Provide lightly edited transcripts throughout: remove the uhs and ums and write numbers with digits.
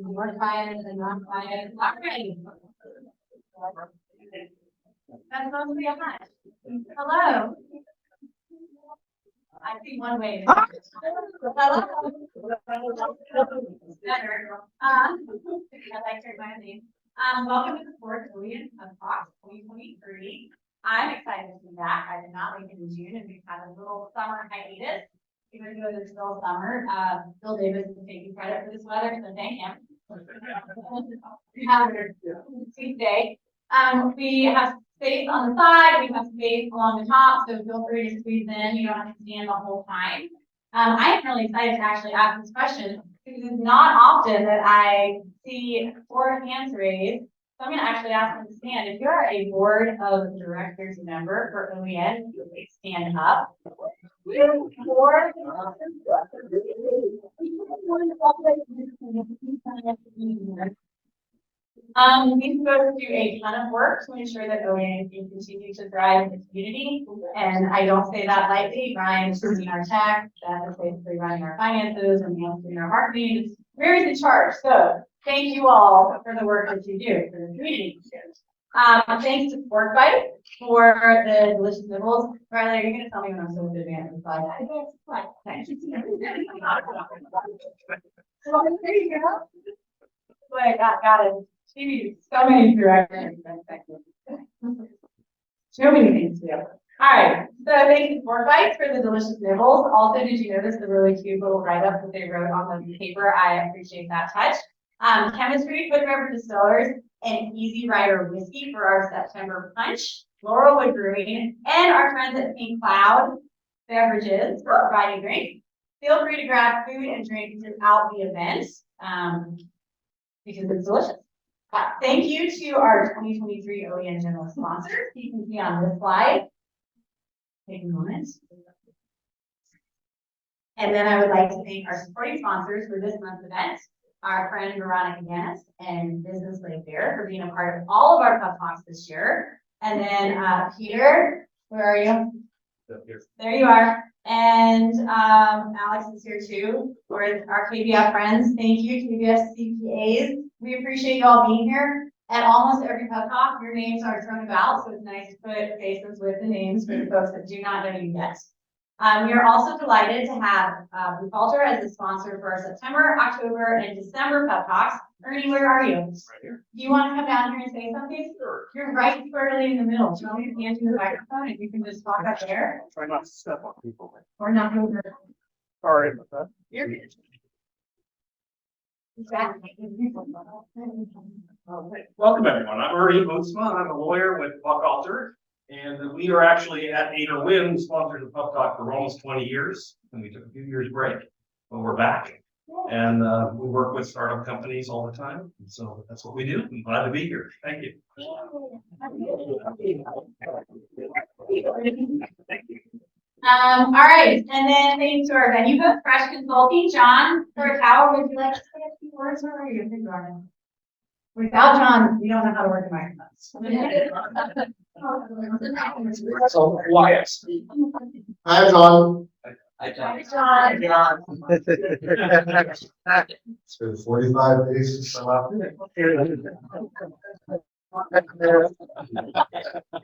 More quiet than not quiet. All right. That's supposed to be a hunt. Hello. I see one way. Hello. Better. I like to my name. Welcome to the fourth OEN of Fox 2023. I'm excited to be back. I did not leave in June, and we've had a little summer hiatus. Even though it's still summer, Bill Davis is taking credit for this weather, so thank him. Have a Tuesday. We have space on the side, we have space along the top, so feel free to squeeze in. You don't have to stand the whole time. I am really excited to actually ask this question because it's not often that I see 4 hands raised. So I'm going to actually ask them to stand. If you're a board of directors member for OEN, please stand up. These folks do a ton of work to ensure that OEN can continue to thrive in the community. And I don't say that lightly. Brianne is doing our tech, Beth is basically running our finances, and Mees doing our marketing. We're in charge. So thank you all for the work that you do for the community. Thanks to Pork Bite for the delicious nibbles. Ryland, you're going to tell me when I'm supposed to advance the slide. Thanks. There you go. Boy, got it. So many directions. So many things to do. All right. So thank you, Pork Bites, for the delicious nibbles. Also, did you notice the really cute little write-up that they wrote on the paper? I appreciate that touch. Chemistry, Quick River Distillers, and Easy Rider Whiskey for our September punch. Laurelwood Brewing, and our friends at Pink Cloud Beverages for providing drinks. Feel free to grab food and drink throughout the event because it's delicious. Thank you to our 2023 OEN general sponsors. You can see on this slide. Take a moment. And then I would like to thank our supporting sponsors for this month's event, our friend Veronica Yanis and Business Lake Bear for being a part of all of our PubTalks this year. And then Peter, where are you? There you are. And Alex is here too, for our KBF friends. Thank you, KBF CPAs. We appreciate you all being here. At almost every PubTalk, your names are thrown about, so it's nice to put faces with the names for the folks that do not know you yet. We are also delighted to have Falter as a sponsor for our September, October, and December PubTalks. Ernie, where are you? Right here. Do you want to come down here and say something? Sure. You're right squarely in the middle. Do you want me to hand you the microphone and you can just talk up there? Try not to step on people. Or not over. Sorry about that. You're good. Welcome everyone. I'm Ernie Bootsma. I'm a lawyer with Falter, and we are actually at Ader Win, sponsors of PubTalk for almost 20 years, and we took a few years break, but we're back. And we work with startup companies all the time, so that's what we do. I'm glad to be here. Thank you. Thank you. All right, and then thanks to our venue host, Fresh Consulting, John Tower. Would you like to say a few words, or are you good? Without John, we don't know how to work the microphones. So quiet. Hi, John. Hi, John. It's been 45 days since I left.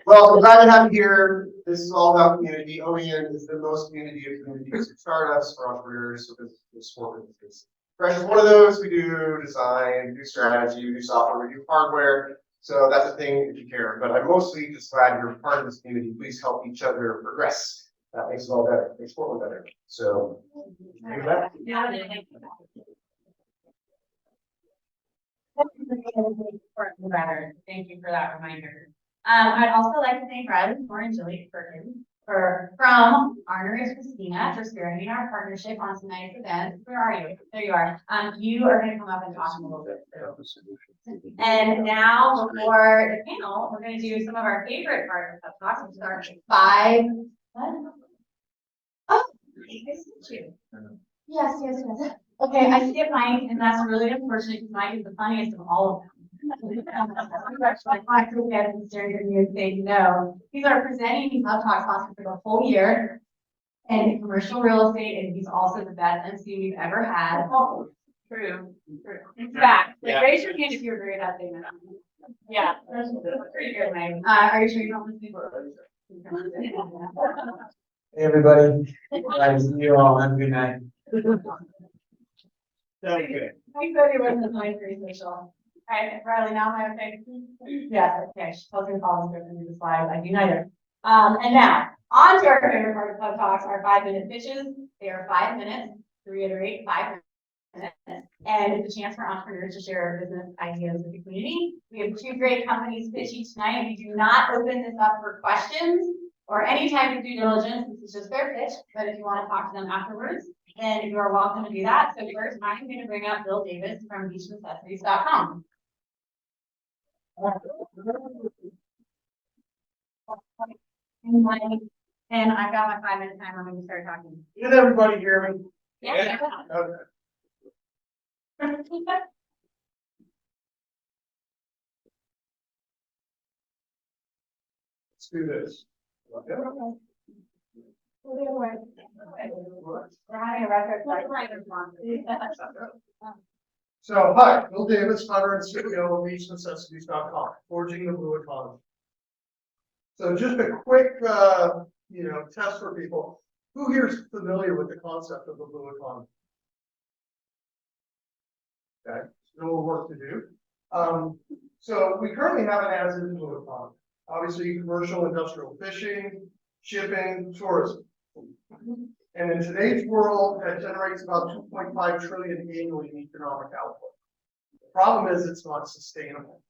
Well, I'm glad to have you here. This is all about community. OEN is the most community of communities for startups, for entrepreneurs, for small businesses. Fresh is one of those. We do design, we do strategy, we do software, we do hardware. So that's a thing if you care. But I'm mostly just glad you're part of this community. Please help each other progress. That makes it all better, makes Portland better. So, thank you. Thank you for that reminder. I'd also like to thank Ryland and Julie from Arnerich Massena for spearheading our partnership on tonight's event. Where are you? There you are. You are going to come up and talk a little bit through. And now before the panel, we're going to do some of our favorite parts of talks, which are 5. Oh, nice to meet you. Yes. Okay, I skipped Mike, and that's really unfortunate because Mike is the funniest of all of them. I could get him staring at me and say no. These are presenting PubTalk sponsors for the whole year. in commercial real estate, and he's also the best MC we've ever had. Oh, true. In fact, like, raise your hand if you agree with that statement. Yeah, that's pretty good, Mike. Are you sure you don't listen? Hey, everybody. Nice to see you all. Have a good night. Sounds good. I said he wasn't my very social. All right, Riley, now am I okay? Yes, okay, she tells me to follow the script and do the slides, I do neither. And now, on to our favorite part of Pub Talks, our 5-minute pitches. They are 5 minutes, to reiterate, 5 minutes. And it's a chance for entrepreneurs to share their business ideas with the community. We have 2 great companies pitching tonight. We do not open this up for questions or any type of due diligence. This is just their pitch, but if you want to talk to them afterwards, then you are welcome to do that. So first, I'm going to bring up Bill Davis from beachnecessities.com. And I've got my 5-minute timer when you start talking. Did everybody hear me? Yeah. Okay. Let's do this. So, hi, Bill Davis, founder and CEO of beachnecessities.com, forging the blue economy. So just a quick, test for people. Who here is familiar with the concept of the blue economy? Okay, still a little work to do. So we currently have an as-is blue economy. Obviously, commercial, industrial fishing, shipping, tourism. And in today's world, that generates about 2.5 trillion annually in economic output. The problem is it's not sustainable.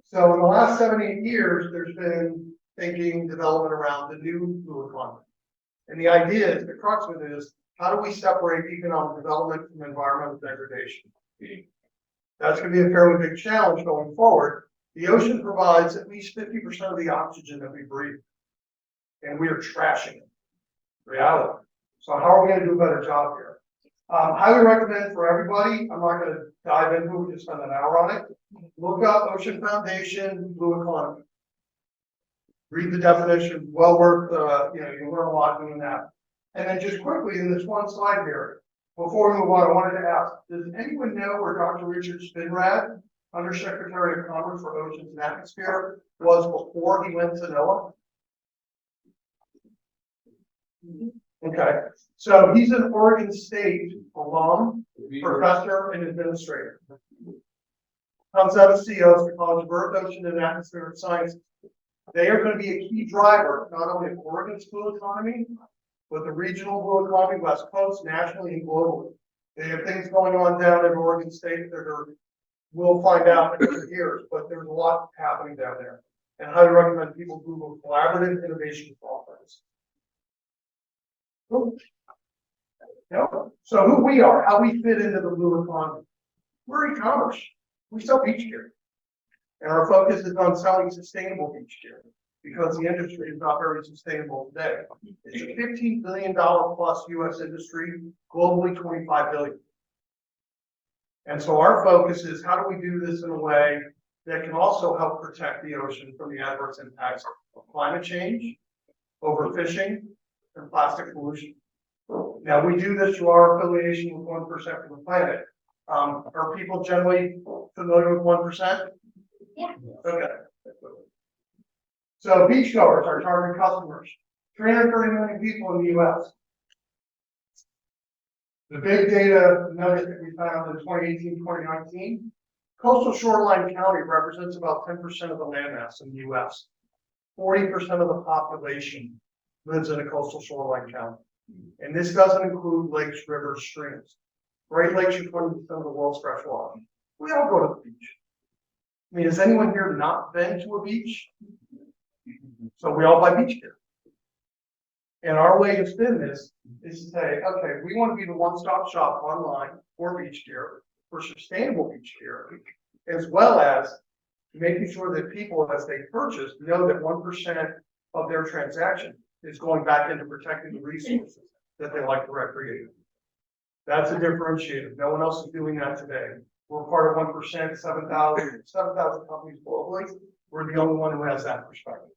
So in the last 7-8 years, there's been thinking, development around the new blue economy. And the idea is, the crux of it is, how do we separate economic development from environmental degradation? That's going to be a fairly big challenge going forward. The ocean provides at least 50% of the oxygen that we breathe. And we are trashing it. Reality. So how are we going to do a better job here? Highly recommend for everybody. I'm not going to dive into it. We just spend an hour on it. Look up Ocean Foundation, Blue Economy. Read the definition. Well worth, you learn a lot doing that. And then just quickly in this one slide here, before we move on, I wanted to ask, does anyone know where Dr. Richard Spinrad, Undersecretary of Commerce for Oceans and Atmosphere, was before he went to NOAA? Okay, so he's an Oregon State alum, professor, and administrator. Comes out of CEOs, the College of Earth, Ocean, and Atmospheric Sciences. They are going to be a key driver, not only of Oregon's blue economy, but the regional blue economy, West Coast, nationally and globally. They have things going on down in Oregon State that are, we'll find out in a few years, but there's a lot happening down there. And I highly recommend people Google collaborative innovation conference. So who we are, how we fit into the blue economy. We're e-commerce. We sell beach gear. And our focus is on selling sustainable beach gear because the industry is not very sustainable today. It's a $15 billion plus US industry, globally $25 billion. And so our focus is how do we do this in a way that can also help protect the ocean from the adverse impacts of climate change, overfishing, and plastic pollution. Now we do this through our affiliation with 1% for the planet. Are people generally familiar with 1%? Yeah. Okay. So beachgoers are target customers. 330 million people in the US. The big data nugget that we found in 2018, 2019, coastal shoreline county represents about 10% of the landmass in the US. 40% of the population lives in a coastal shoreline county. And this doesn't include lakes, rivers, streams. Great Lakes are 20% of the world's fresh water. We all go to the beach. I mean, has anyone here not been to a beach? So we all buy beach gear. And our way to spin this is to say, okay, we want to be the one-stop shop online for beach gear, for sustainable beach gear, as well as making sure that people, as they purchase, know that 1% of their transaction is going back into protecting the resources that they like to recreate. That's a differentiator. No one else is doing that today. We're part of 1%, 7,000 companies globally. We're the only one who has that perspective.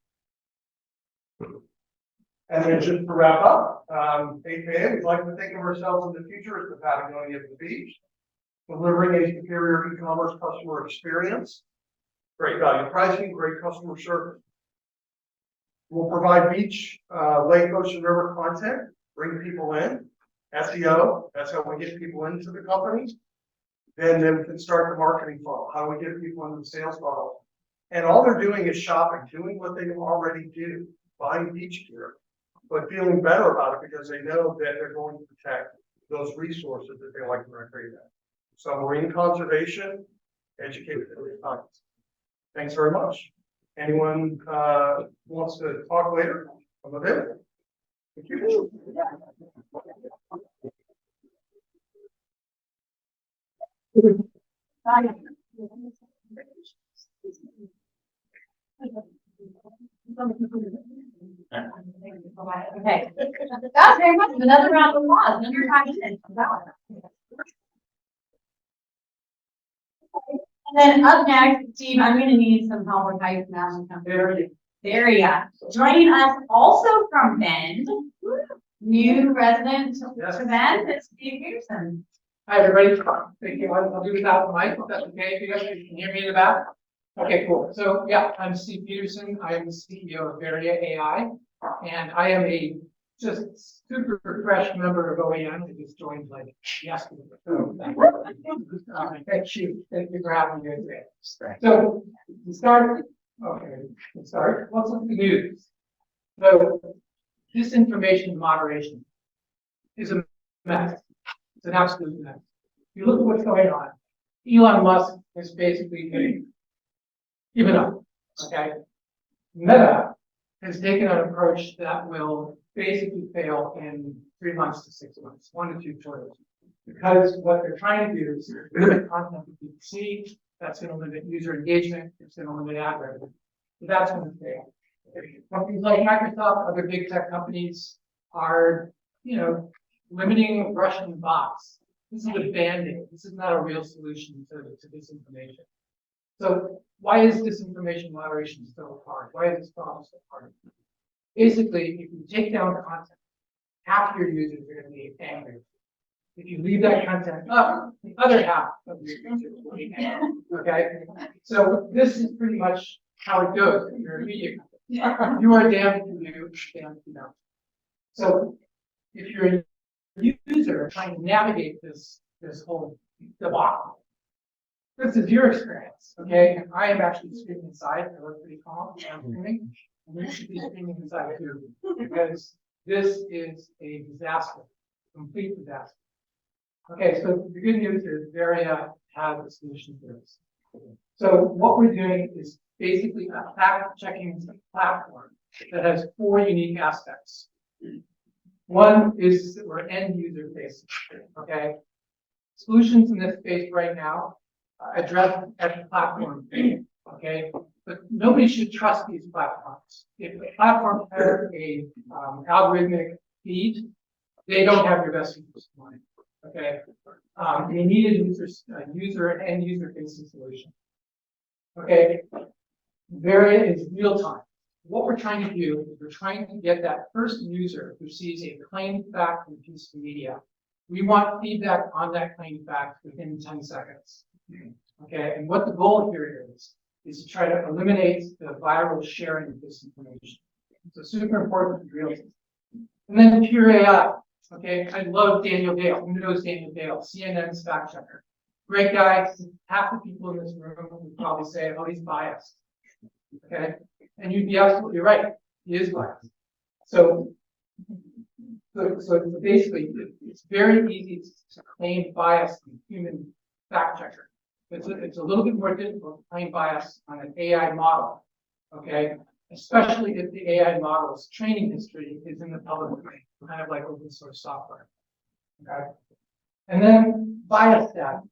And then just to wrap up, 8 we'd like to think of ourselves in the future as the Patagonia of the beach, delivering a superior e-commerce customer experience, great value pricing, great customer service. We'll provide beach, lake, ocean, river content, bring people in, SEO, that's how we get people into the company. Then we can start the marketing funnel. How do we get people into the sales funnel? And all they're doing is shopping, doing what they already do, buying beach gear, but feeling better about it because they know that they're going to protect those resources that they like to recreate at. So marine conservation, educated science. Thanks very much. Anyone wants to talk later? I'm available. Thank you. Okay. That's very much. Another round of applause. Another time in. Wow. And then up next, Steve, I'm going to need some help with how you pronounce it. There you go. Joining us also from Bend, new resident to Bend, is Steve Peterson. Hi, everybody. Thank you. I'll do without the mic, if that's okay. If you guys can hear me in the back. Okay, cool. So yeah, I'm Steve Peterson. I am the CEO of Varia AI, and I am a just super fresh member of OEN. I just joined like yesterday. So thank you for having me today. So to start, what's the news? So disinformation moderation is a mess. It's an absolute mess. If you look at what's going on, Elon Musk has basically given up. Okay, Meta has taken an approach that will basically fail in 3 months to 6 months, 1 to 2 quarters, because what they're trying to do is limit content that people see. That's going to limit user engagement. It's going to limit ad revenue. So that's going to fail. Companies like Microsoft, other big tech companies are, limiting Russian bots. This is a band-aid. This is not a real solution to disinformation. So why is disinformation moderation so hard? Why is this problem so hard? Basically, if you take down content, half your users are going to be angry. If you leave that content up, the other half of your users will be angry. Okay? So this is pretty much how it goes if you're a media company. You are damned if you do, damned if you don't. So if you're a user trying to navigate this whole debacle, this is your experience, okay? I am actually screaming inside. I look pretty calm. I'm screaming. And you should be screaming inside too, because this is a disaster, complete disaster. Okay, so the good news is Varia has a solution for this. So what we're doing is basically a fact-checking platform that has 4 unique aspects. One is that we're end user facing, okay? Solutions in this space right now address at the platform, okay? But nobody should trust these platforms. If the platform has a algorithmic feed, they don't have your best interest in mind, okay? You need a user and end user facing solution. Okay, Varia is real time. What we're trying to do is we're trying to get that first user who sees a claimed fact in a piece of media. We want feedback on that claimed fact within 10 seconds. Okay, and what the goal here is to try to eliminate the viral sharing of this information. So super important for real time. And then pure AI. Okay, I love Daniel Dale. Who knows Daniel Dale? CNN's fact checker. Great guy. Half the people in this room would probably say, oh, he's biased. Okay, and you'd be absolutely right. He is biased. So basically, it's very easy to claim bias in a human fact checker. It's a little bit more difficult to claim bias on an AI model. Okay, especially if the AI model's training history is in the public domain, kind of like open source software. Okay, and then bias data.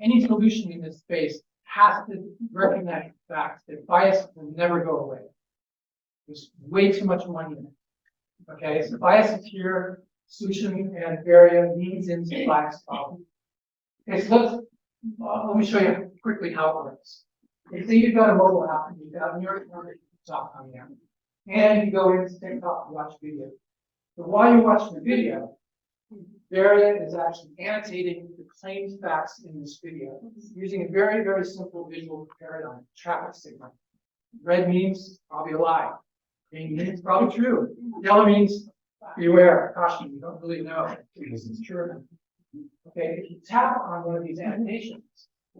Any solution in this space has to recognize the fact that bias will never go away. There's way too much money in it. Okay, so bias is here, solution and Varia leans into bias problem. Okay, so let me show you quickly how it works. Okay, say you've got a mobile app and you've got New York talk on there. and you go into TikTok and watch video. But while you're watching the video, Varia is actually annotating the claimed facts in this video using a very, very simple visual paradigm, traffic signal. Red means probably a lie. Green means probably true. Yellow means beware, caution, you don't really know if this is true or not. Okay, if you tap on one of these annotations,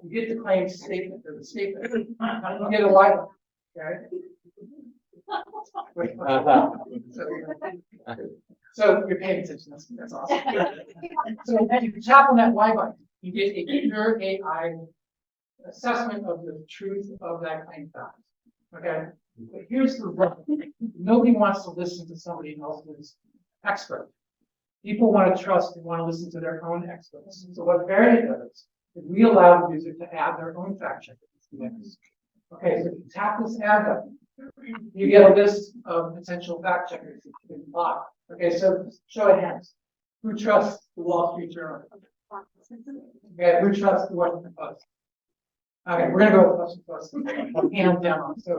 you get the claim statement or the statement. You get a lie. Okay. So you're paying attention. That's awesome. So if you tap on that Y button, you get a pure AI assessment of the truth of that claim fact. Okay. But here's the rub. Nobody wants to listen to somebody else's expert. People want to trust and want to listen to their own experts. So what Varia does is we allow the user to add their own fact check. Okay, so if you tap this add button, you get a list of potential fact checkers that you can block. Okay, so show of hands. Who trusts the Wall Street Journal? Okay, who trusts the Washington Post? Okay, we're gonna go with Washington Post. Hands down. So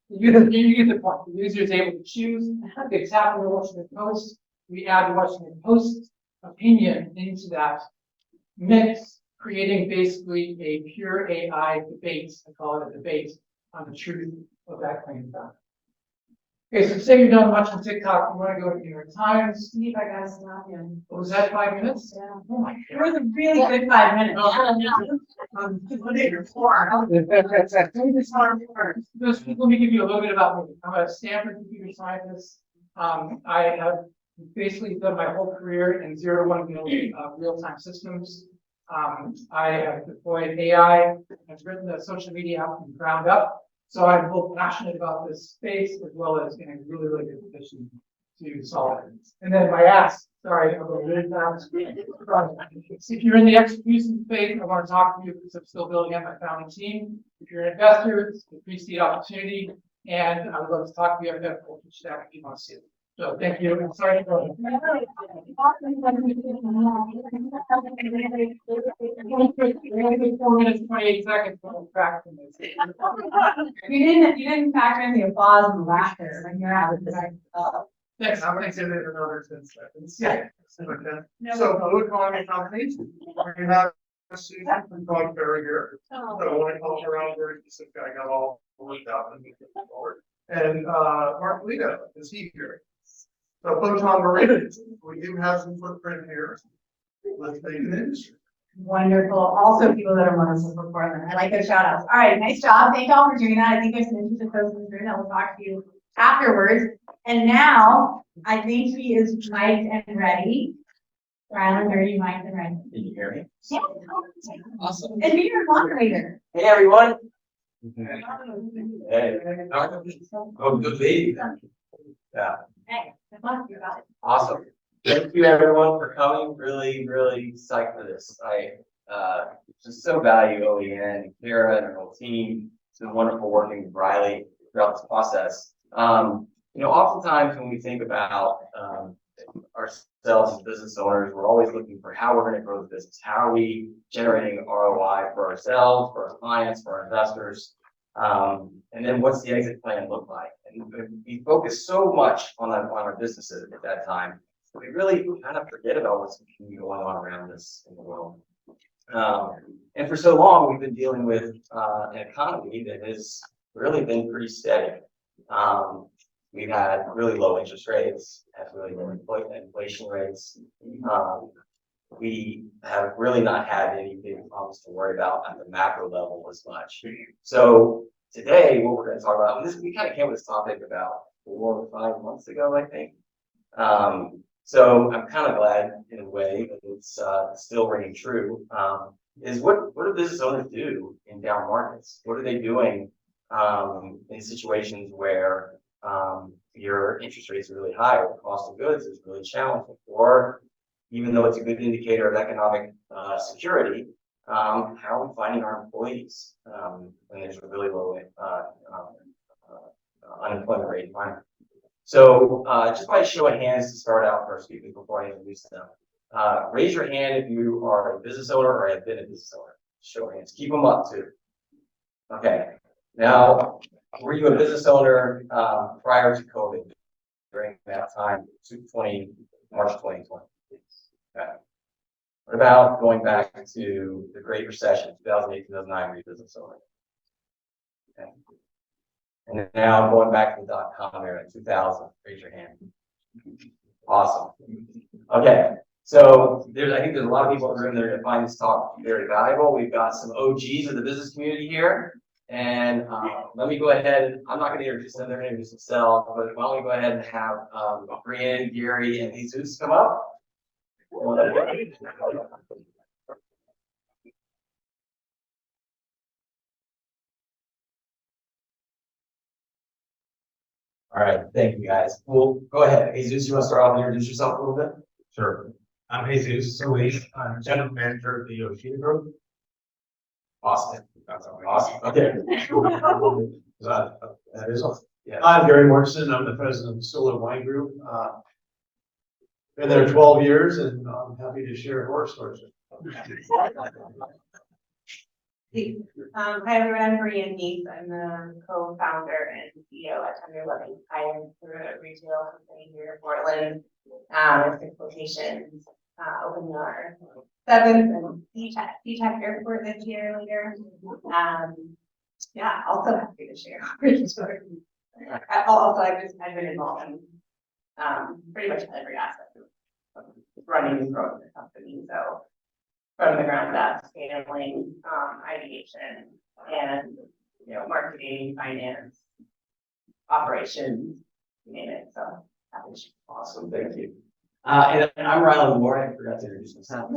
you get the point. The user is able to choose. They tap on the Washington Post. We add the Washington Post opinion into that mix, creating basically a pure AI debate. I call it a debate on the truth of that claim fact. Okay, so say you're done watching TikTok, you want to go to New York Times. See if I gotta stop you. What was that, 5 minutes? Yeah. Oh my It was a really good 5 minutes. Those people, let me give you a little bit about me. I'm a Stanford computer scientist. I have basically done my whole career in 0 to 1 million real-time systems. I have deployed AI, I've written the social media app from the ground up. So I'm both passionate about this space as well as in a really, really good position to solve it. And then my ask, sorry, I'll go really fast. If you're in the execution phase, I want to talk to you because I'm still building up my founding team. If you're an investor, it's a pre-seed opportunity. And I would love to talk to you. I've got a culture stack if you want to see it. So thank you. I'm sorry for you didn't 4 minutes, 28 seconds. Back from this. You didn't factor in the applause and the laughter when you're out of this. Thanks. I'm gonna give it another 10 seconds. Yeah. Okay. So, blue economy companies, we have a Susan from Dog Ferry here. So I want to call around very specific, I got all worked out and moving forward. And, Mark Lito is he here? So Photon Marine, we do have some footprint here. Let's make an industry. Wonderful. Also people that are wonderful for Portland. I like those shout outs. All right, nice job. Thank y'all for doing that. I think there's some interesting folks in the room that will talk to you afterwards. And now I think he is mic'd and ready. Ryland, are you mic'd and ready? Can you hear me? Yeah. Awesome. And be your moderator. Hey, everyone. Hey. Oh, good baby. Yeah. Hey, good luck. You got it. Awesome. Thank you everyone for coming. Really, really psyched for this. I just so value OEN and Kara and her whole team. It's been wonderful working with Riley throughout this process. You know, oftentimes when we think about ourselves as business owners, we're always looking for how we're going to grow the business. How are we generating ROI for ourselves, for our clients, for our investors? And then what's the exit plan look like? And we focus so much on our businesses at that time. We really kind of forget about what's going on around us in the world. And for so long, we've been dealing with an economy that has really been pretty steady. We've had really low interest rates, have really low inflation rates. We have really not had any big problems to worry about at the macro level as much. So today, what we're going to talk about, and we kind of came with this topic about 4 or 5 months ago, I think. So I'm kind of glad in a way that it's still ringing true. Is what do business owners do in down markets? What are they doing in situations where your interest rates are really high, or the cost of goods is really challenging, or even though it's a good indicator of economic security, how are we finding our employees when there's a really low unemployment rate environment? So just by show of hands to start out first, before I introduce them, raise your hand if you are a business owner or have been a business owner. Show of hands. Keep them up too. Okay. Now, were you a business owner, prior to COVID, during that time, March 2020? Okay. What about going back to the Great Recession, 2008, 2009, were you a business owner? Okay. And now going back to the dot-com era in 2000, raise your hand. Awesome. Okay, so I think there's a lot of people in the room that are going to find this talk very valuable. We've got some OGs of the business community here. And let me go ahead, I'm not going to introduce them, they're going to introduce themselves, but why don't we go ahead and have Brianne, Gary, and Jesus come up. All right, thank you guys. Well, go ahead. Jesus, you want to start off and introduce yourself a little bit? Sure. I'm Jesus Solis. I'm general manager of the Yoshida group. Awesome. That's all right. Awesome. Okay. That is awesome. Yeah. I'm Gary Mortenson. I'm the president of the Stoller wine group. Been there 12 years and I'm happy to share horror stories. Hi everyone, I'm Brianne Mees. I'm the co-founder and CEO at Under Loving. I am through a retail company here in Portland. With 6 locations, opening our 7th and C-Tech Airport this year later. Yeah, also happy to share. Also, I've been involved in pretty much every aspect of running and growing the company. So from the ground up, scaling, ideation, and marketing, finance, operations, you name it. So happy to share. Awesome, thank you. And I'm Ryland Moore. I forgot to introduce myself.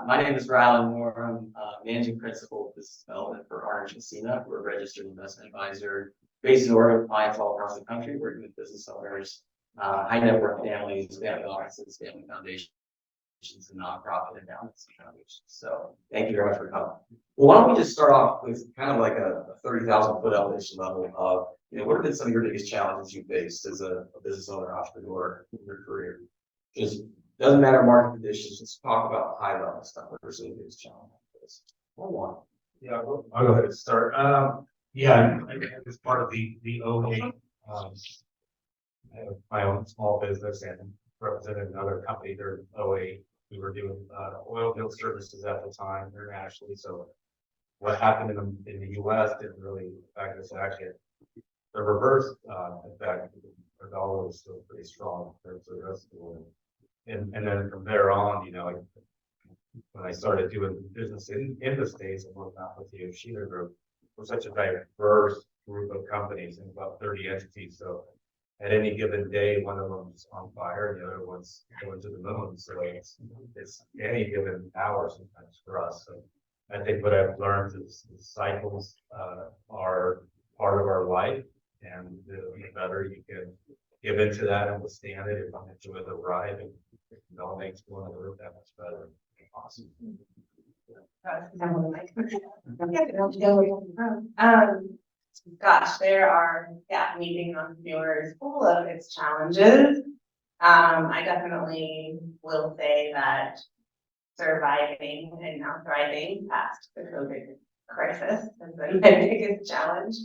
My name is Ryland Moore. I'm managing principal of business development for Arnerich Massena. We're a registered investment advisor based in Oregon, clients all across the country, working with business owners, high net worth families, family offices, family foundations, and nonprofit endowments and foundations. So thank you very much for coming. Well, why don't we just start off with kind of like a 30,000 foot elevation level of, what have been some of your biggest challenges you faced as a business owner, entrepreneur in your career? Just doesn't matter market conditions, just talk about high level stuff. What are some of the biggest challenges? One. Yeah, I'll go ahead and start. Yeah, as part of the OEN, I have my own small business and represented another company, their OA. We were doing oil field services at the time internationally. So what happened in the US didn't really affect us. Actually, the reverse effect, our dollar was still pretty strong compared to the rest of the world. And then from there on, when I started doing business in the States and working out with the Yoshida group, we're such a diverse group of companies and about 30 entities. So at any given day, one of them's on fire and the other one's going to the moon. So it's any given hour sometimes for us. So I think what I've learned is the cycles are part of our life, and the better you can give into that and withstand it and enjoy the ride, and it all makes going to work that much better. Awesome. Gosh, there are meeting entrepreneurs full of its challenges. I definitely will say that surviving and now thriving past the COVID crisis has been my biggest challenge.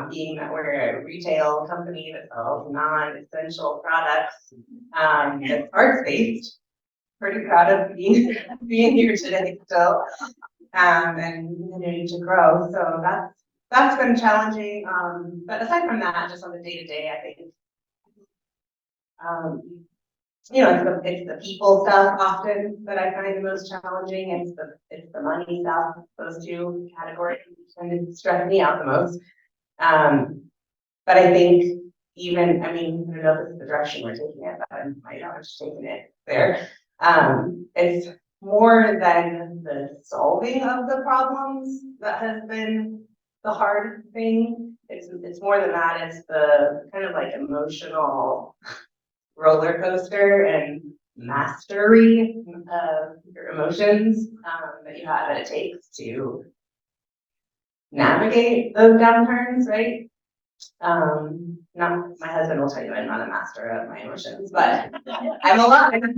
Being that we're a retail company that sells non-essential products, that's arts-based. Pretty proud of being here today still, and continuing to grow. So that's been challenging. But aside from that, just on the day-to-day, I think it's the people stuff often that I find the most challenging. It's the money stuff. Those two categories tend to stress me out the most. But I think I don't know if this is the direction we're taking it, but I'm just taking it there. It's more than the solving of the problems that has been the hard thing. It's more than that. It's the kind of like emotional roller coaster and mastery of your emotions that you have, that it takes to navigate those downturns, right? My husband will tell you I'm not a master of my emotions, but I'm a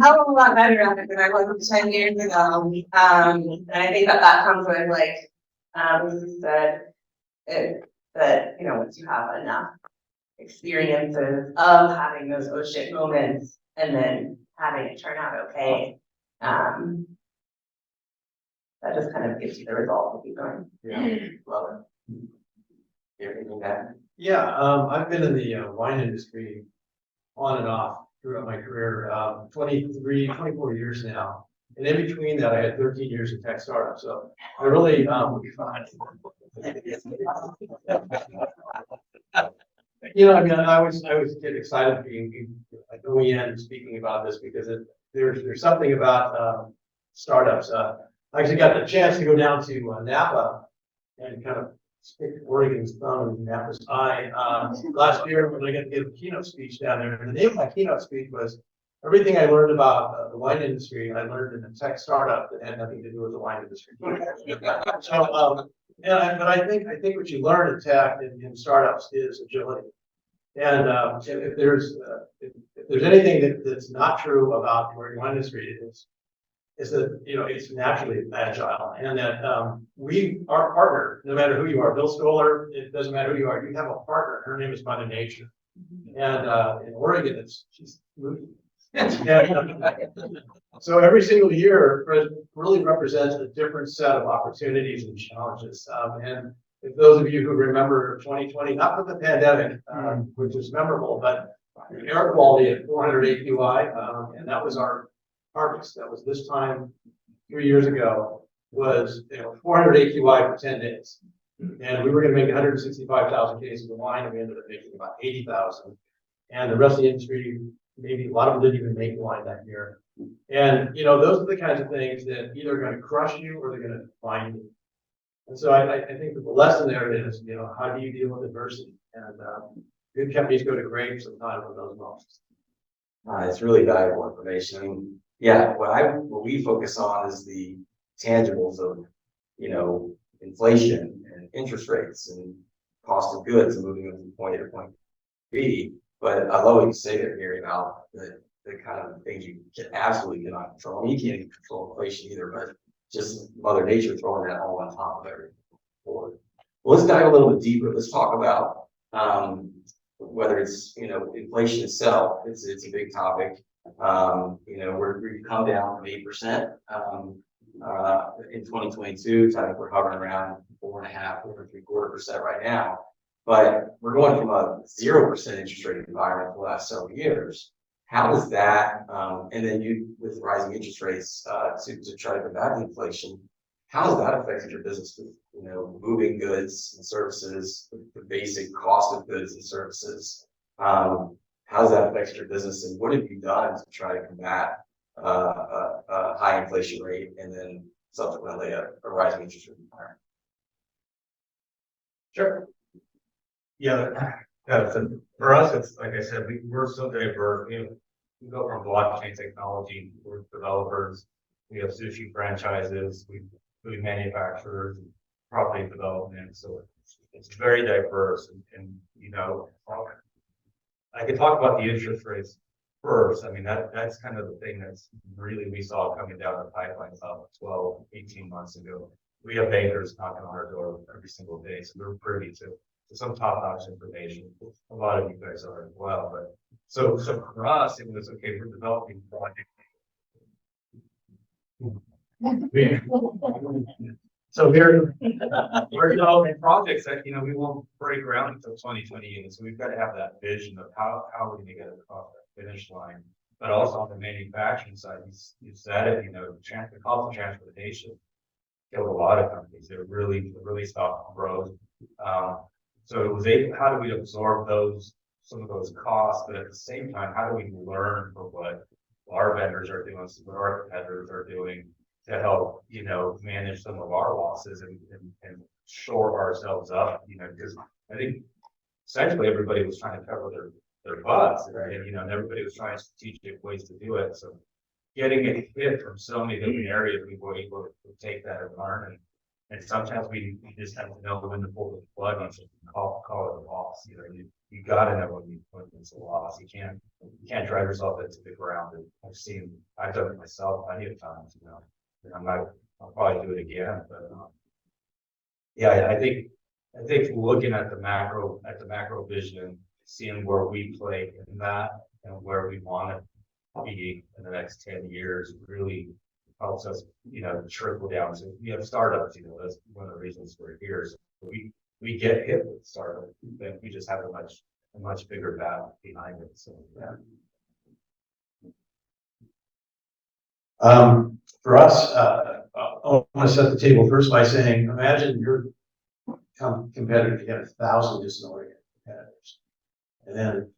hell of a lot better at it than I was 10 years ago. And I think that comes with, like, as you said, that, you know, once you have enough experiences of having those oh shit moments and then having it turn out okay, that just kind of gives you the result to keep going. Yeah, love it. Everything that. Yeah, I've been in the wine industry on and off throughout my career, 24 years now. And in between that, I had 13 years in tech startup. So I really, you know, I mean, I always get excited being like OEN speaking about this because there's something about startups. I actually got the chance to go down to Napa and kind of stick Oregon's thumb in Napa's eye last year when I got to give a keynote speech down there. And the name of my keynote speech was everything I learned about the wine industry. I learned in a tech startup that had nothing to do with the wine industry. So, but I think what you learn in tech and in startups is agility. And if there's anything that's not true about the wine industry, is that, you know, it's naturally agile, and that our partner, no matter who you are, Bill Stoller, it doesn't matter who you are, you have a partner. Her name is Mother Nature, and in Oregon, she's moody. So every single year really represents a different set of opportunities and challenges. And if those of you who remember 2020, not with the pandemic, which was memorable, but air quality at 400 AQI, and that was our harvest. That was this time 3 years ago, was 400 AQI for 10 days. And we were going to make 165,000 cases of wine, and we ended up making about 80,000. And the rest of the industry, maybe a lot of them didn't even make wine that year. And, you know, those are the kinds of things that either are going to crush you or they're going to define you. And so I think that the lesson there is, you know, how do you deal with adversity? And good companies go to grave sometimes with those moments. It's really valuable information. I mean, yeah, what we focus on is the tangibles of, you know, inflation and interest rates and cost of goods and moving them from point A to point B. But I love what you say there, Gary, about the kind of things you absolutely cannot control. I mean, you can't even control inflation either, but just Mother Nature throwing that all on top of everything. Well, let's dive a little bit deeper. Let's talk about whether it's, you know, inflation itself. It's a big topic. You know, we've come down from 8% in 2022. So I think we're hovering around 4.5%, 4.75% right now. But we're going from a 0% interest rate environment for the last several years. How does that, and then with rising interest rates to try to combat inflation, how has that affected your business with, you know, moving goods and services, the basic cost of goods and services? How has that affected your business, and what have you done to try to combat a high inflation rate and then subsequently a rising interest rate environment? Sure. Yeah, so for us, it's like I said, we're so diverse. We go from blockchain technology, we're developers, we have sushi franchises, food manufacturers, property development. So it's very diverse. And you know, I could talk about the interest rates first. I mean, that's kind of the thing that's really we saw coming down the pipeline about 12, 18 months ago. We have bankers knocking on our door every single day, so we're privy to some top-notch information. A lot of you guys are as well, but so for us, it was okay. We're developing projects. So we're developing projects that, you know, we won't break ground until 2028. So we've got to have that vision of how we're going to get across that finish line. But also on the manufacturing side, you said it, you know, the cost of transportation killed a lot of companies. They really stopped growth. So it was how do we absorb some of those costs, but at the same time, how do we learn from what our vendors are doing, what our competitors are doing to help, you know, manage some of our losses and shore ourselves up, you know, because I think essentially everybody was trying to cover their butts, and you know, and everybody was trying strategic ways to do it. So getting a hit from so many different areas, we were able to take that and learn. And sometimes we just have to know when to pull the plug on something, call it a loss. You know, you gotta know when it's a loss. You can't drive yourself into the ground. And I've done it myself plenty of times, you know. And I'll probably do it again, but yeah, I think I think looking at the macro vision, seeing where we play in that and where we want to be in the next 10 years really helps us, trickle down. So we have startups, that's one of the reasons we're here. So we get hit with startups, but we just have a much bigger battle behind it. So yeah. For us, I want to set the table first by saying, imagine your competitor, you have 1,000 disintegrated competitors. And then,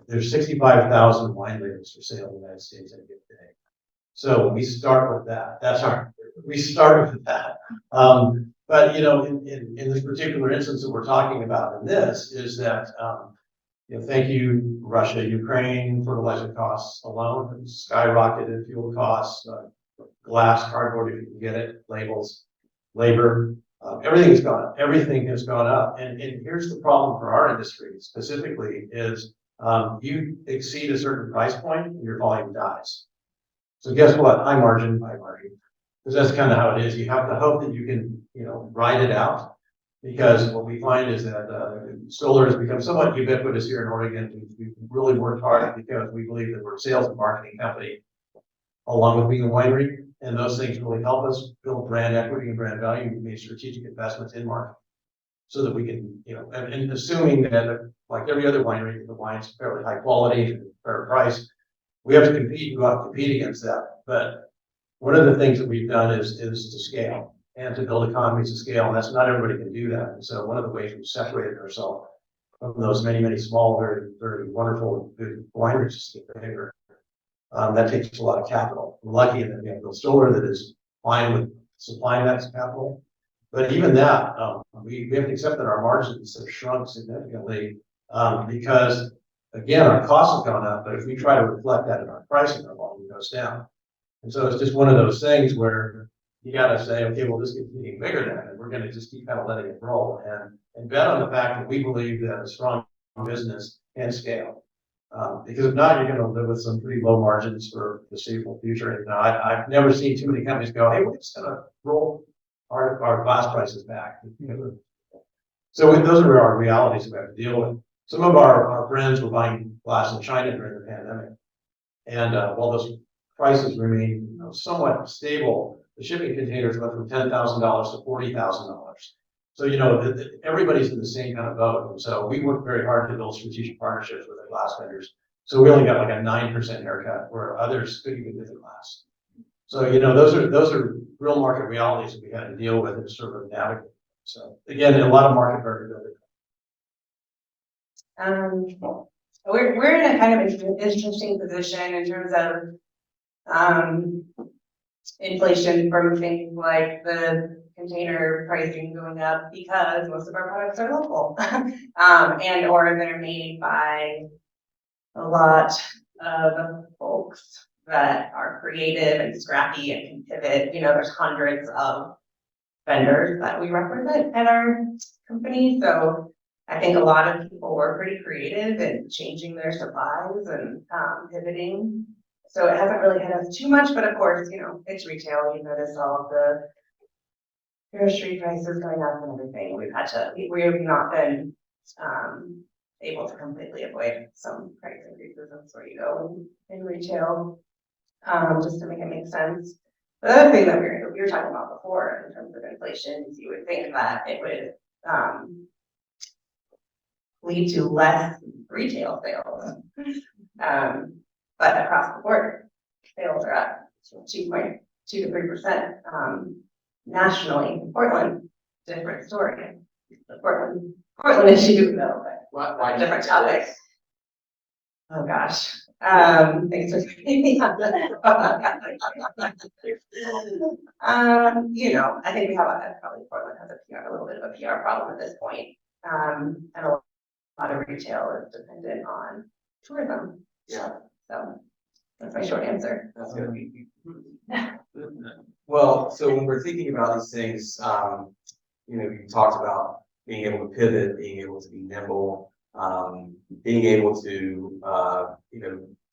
there's 65,000 wine labels for sale in the United States any given day. So we start with that. We start with that. But, in this particular instance that we're talking about in this is that, thank you, Russia, Ukraine, fertilizer costs alone, skyrocketed fuel costs, glass, cardboard, if you can get it, labels, labor, everything has gone up. Everything has gone up. And here's the problem for our industry specifically is you exceed a certain price point, your volume dies. So guess what? High margin. Because that's kind of how it is. You have to hope that you can, ride it out. Because what we find is that Stoller has become somewhat ubiquitous here in Oregon. We've really worked hard because we believe that we're a sales and marketing company along with being a winery. And those things really help us build brand equity and brand value. We made strategic investments in marketing so that we can, and assuming that like every other winery, the wine's fairly high quality and fair price, we have to go out and compete against that. But one of the things that we've done is to scale and to build economies of scale. And that's not everybody can do that. And so one of the ways we've separated ourselves from those many, many small, very, very wonderful good wineries is to get bigger. That takes a lot of capital. We're lucky in that we have a Stoller that is fine with supplying that capital. But even that, we have to accept that our margins have shrunk significantly because, again, our costs have gone up. But if we try to reflect that in our pricing, our volume goes down. And so it's just one of those things where you got to say, okay, well, this keeps getting bigger then, and we're going to just keep kind of letting it roll and bet on the fact that we believe that a strong business can scale. Because if not, you're going to live with some pretty low margins for the foreseeable future. And I've never seen too many companies go, hey, we're just going to roll our glass prices back. So those are our realities we have to deal with. Some of our friends were buying glass in China during the pandemic. And while those prices remain somewhat stable, the shipping containers went from $10,000 to $40,000. So, everybody's in the same kind of boat. And so we worked very hard to build strategic partnerships with the glass vendors. So we only got like a 9% haircut where others couldn't even get the glass. So, those are real market realities that we had to deal with and sort of navigate. So again, a lot of market variability. We're in a kind of interesting position in terms of inflation from things like the container pricing going up because most of our products are local and or they're made by a lot of folks that are creative and scrappy and can pivot. There's hundreds of vendors that we represent at our company. So I think a lot of people were pretty creative in changing their supplies and pivoting. So it hasn't really hit us too much, but of course, it's retail. You notice all of the grocery prices going up and everything. We have not been able to completely avoid some price increases. That's where you go in retail, just to make it make sense. The other thing that we were talking about before in terms of inflation is you would think that it would lead to less retail sales. But across the board, sales are up 2.2 to 3%. Nationally, in Portland, different story. The Portland issue, though, but different topic. Oh gosh. Thanks for taking me on that. I think we have probably Portland has a little bit of a PR problem at this point. And a lot of retail is dependent on tourism. Yeah. So that's my short answer. That's gonna be. Well, so when we're thinking about these things, you talked about being able to pivot, being able to be nimble, being able to,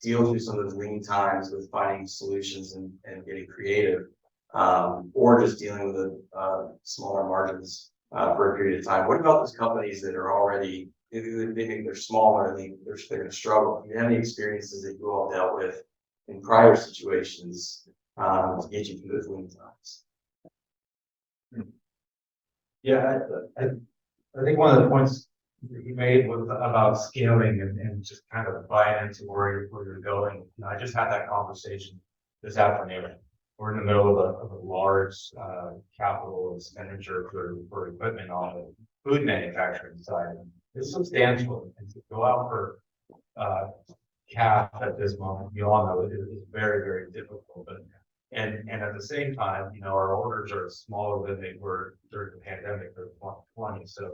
deal through some of those lean times with finding solutions and getting creative, or just dealing with the smaller margins for a period of time. What about those companies that are already, they think they're smaller, they're going to struggle? Do you have any experiences that you all dealt with in prior situations to get you through those lean times? Yeah, I think one of the points that you made was about scaling and just kind of buying into where you're going. You know, I just had that conversation this afternoon. We're in the middle of a large capital expenditure for equipment on the food manufacturing side. It's substantial, and to go out for cash at this moment, we all know it is very, very difficult. But and at the same time, you know, our orders are smaller than they were during the pandemic of 2020. So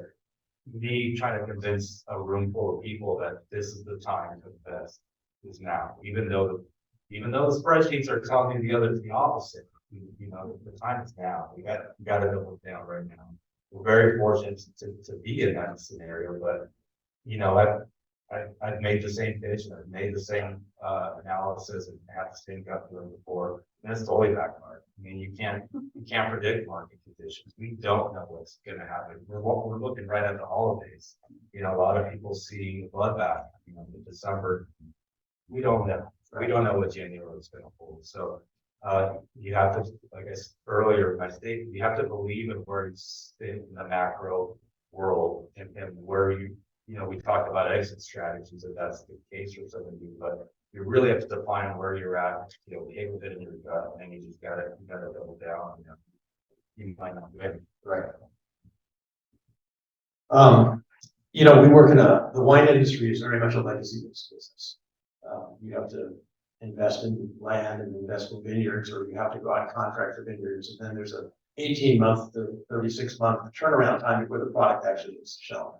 me trying to convince a room full of people that this is the time to invest is now, even though the spreadsheets are telling you the opposite. You know, the time is now. We got to double down right now. We're very fortunate to be in that scenario, but you know, I've made the same pitch and I've made the same analysis and had the same gut feeling before, and it's totally backfired. I mean, you can't predict market conditions. We don't know what's going to happen. We're looking right at the holidays. You know, a lot of people see bloodbath, you know, in December. We don't know. We don't know what January is going to hold. So you have to, like I said earlier in my statement, you have to believe in where you sit in the macro world and where you know, we talked about exit strategies, if that's the case for some of you, but you really have to define where you're at, you know, okay with it in your gut, and you just gotta double down. You know, you might not win. Right. You know, we work in the wine industry is very much a legacy-based business. You have to invest in land and invest in vineyards, or you have to go out and contract for vineyards, and then there's a 18-month to 36-month turnaround time before the product actually gets to shelf.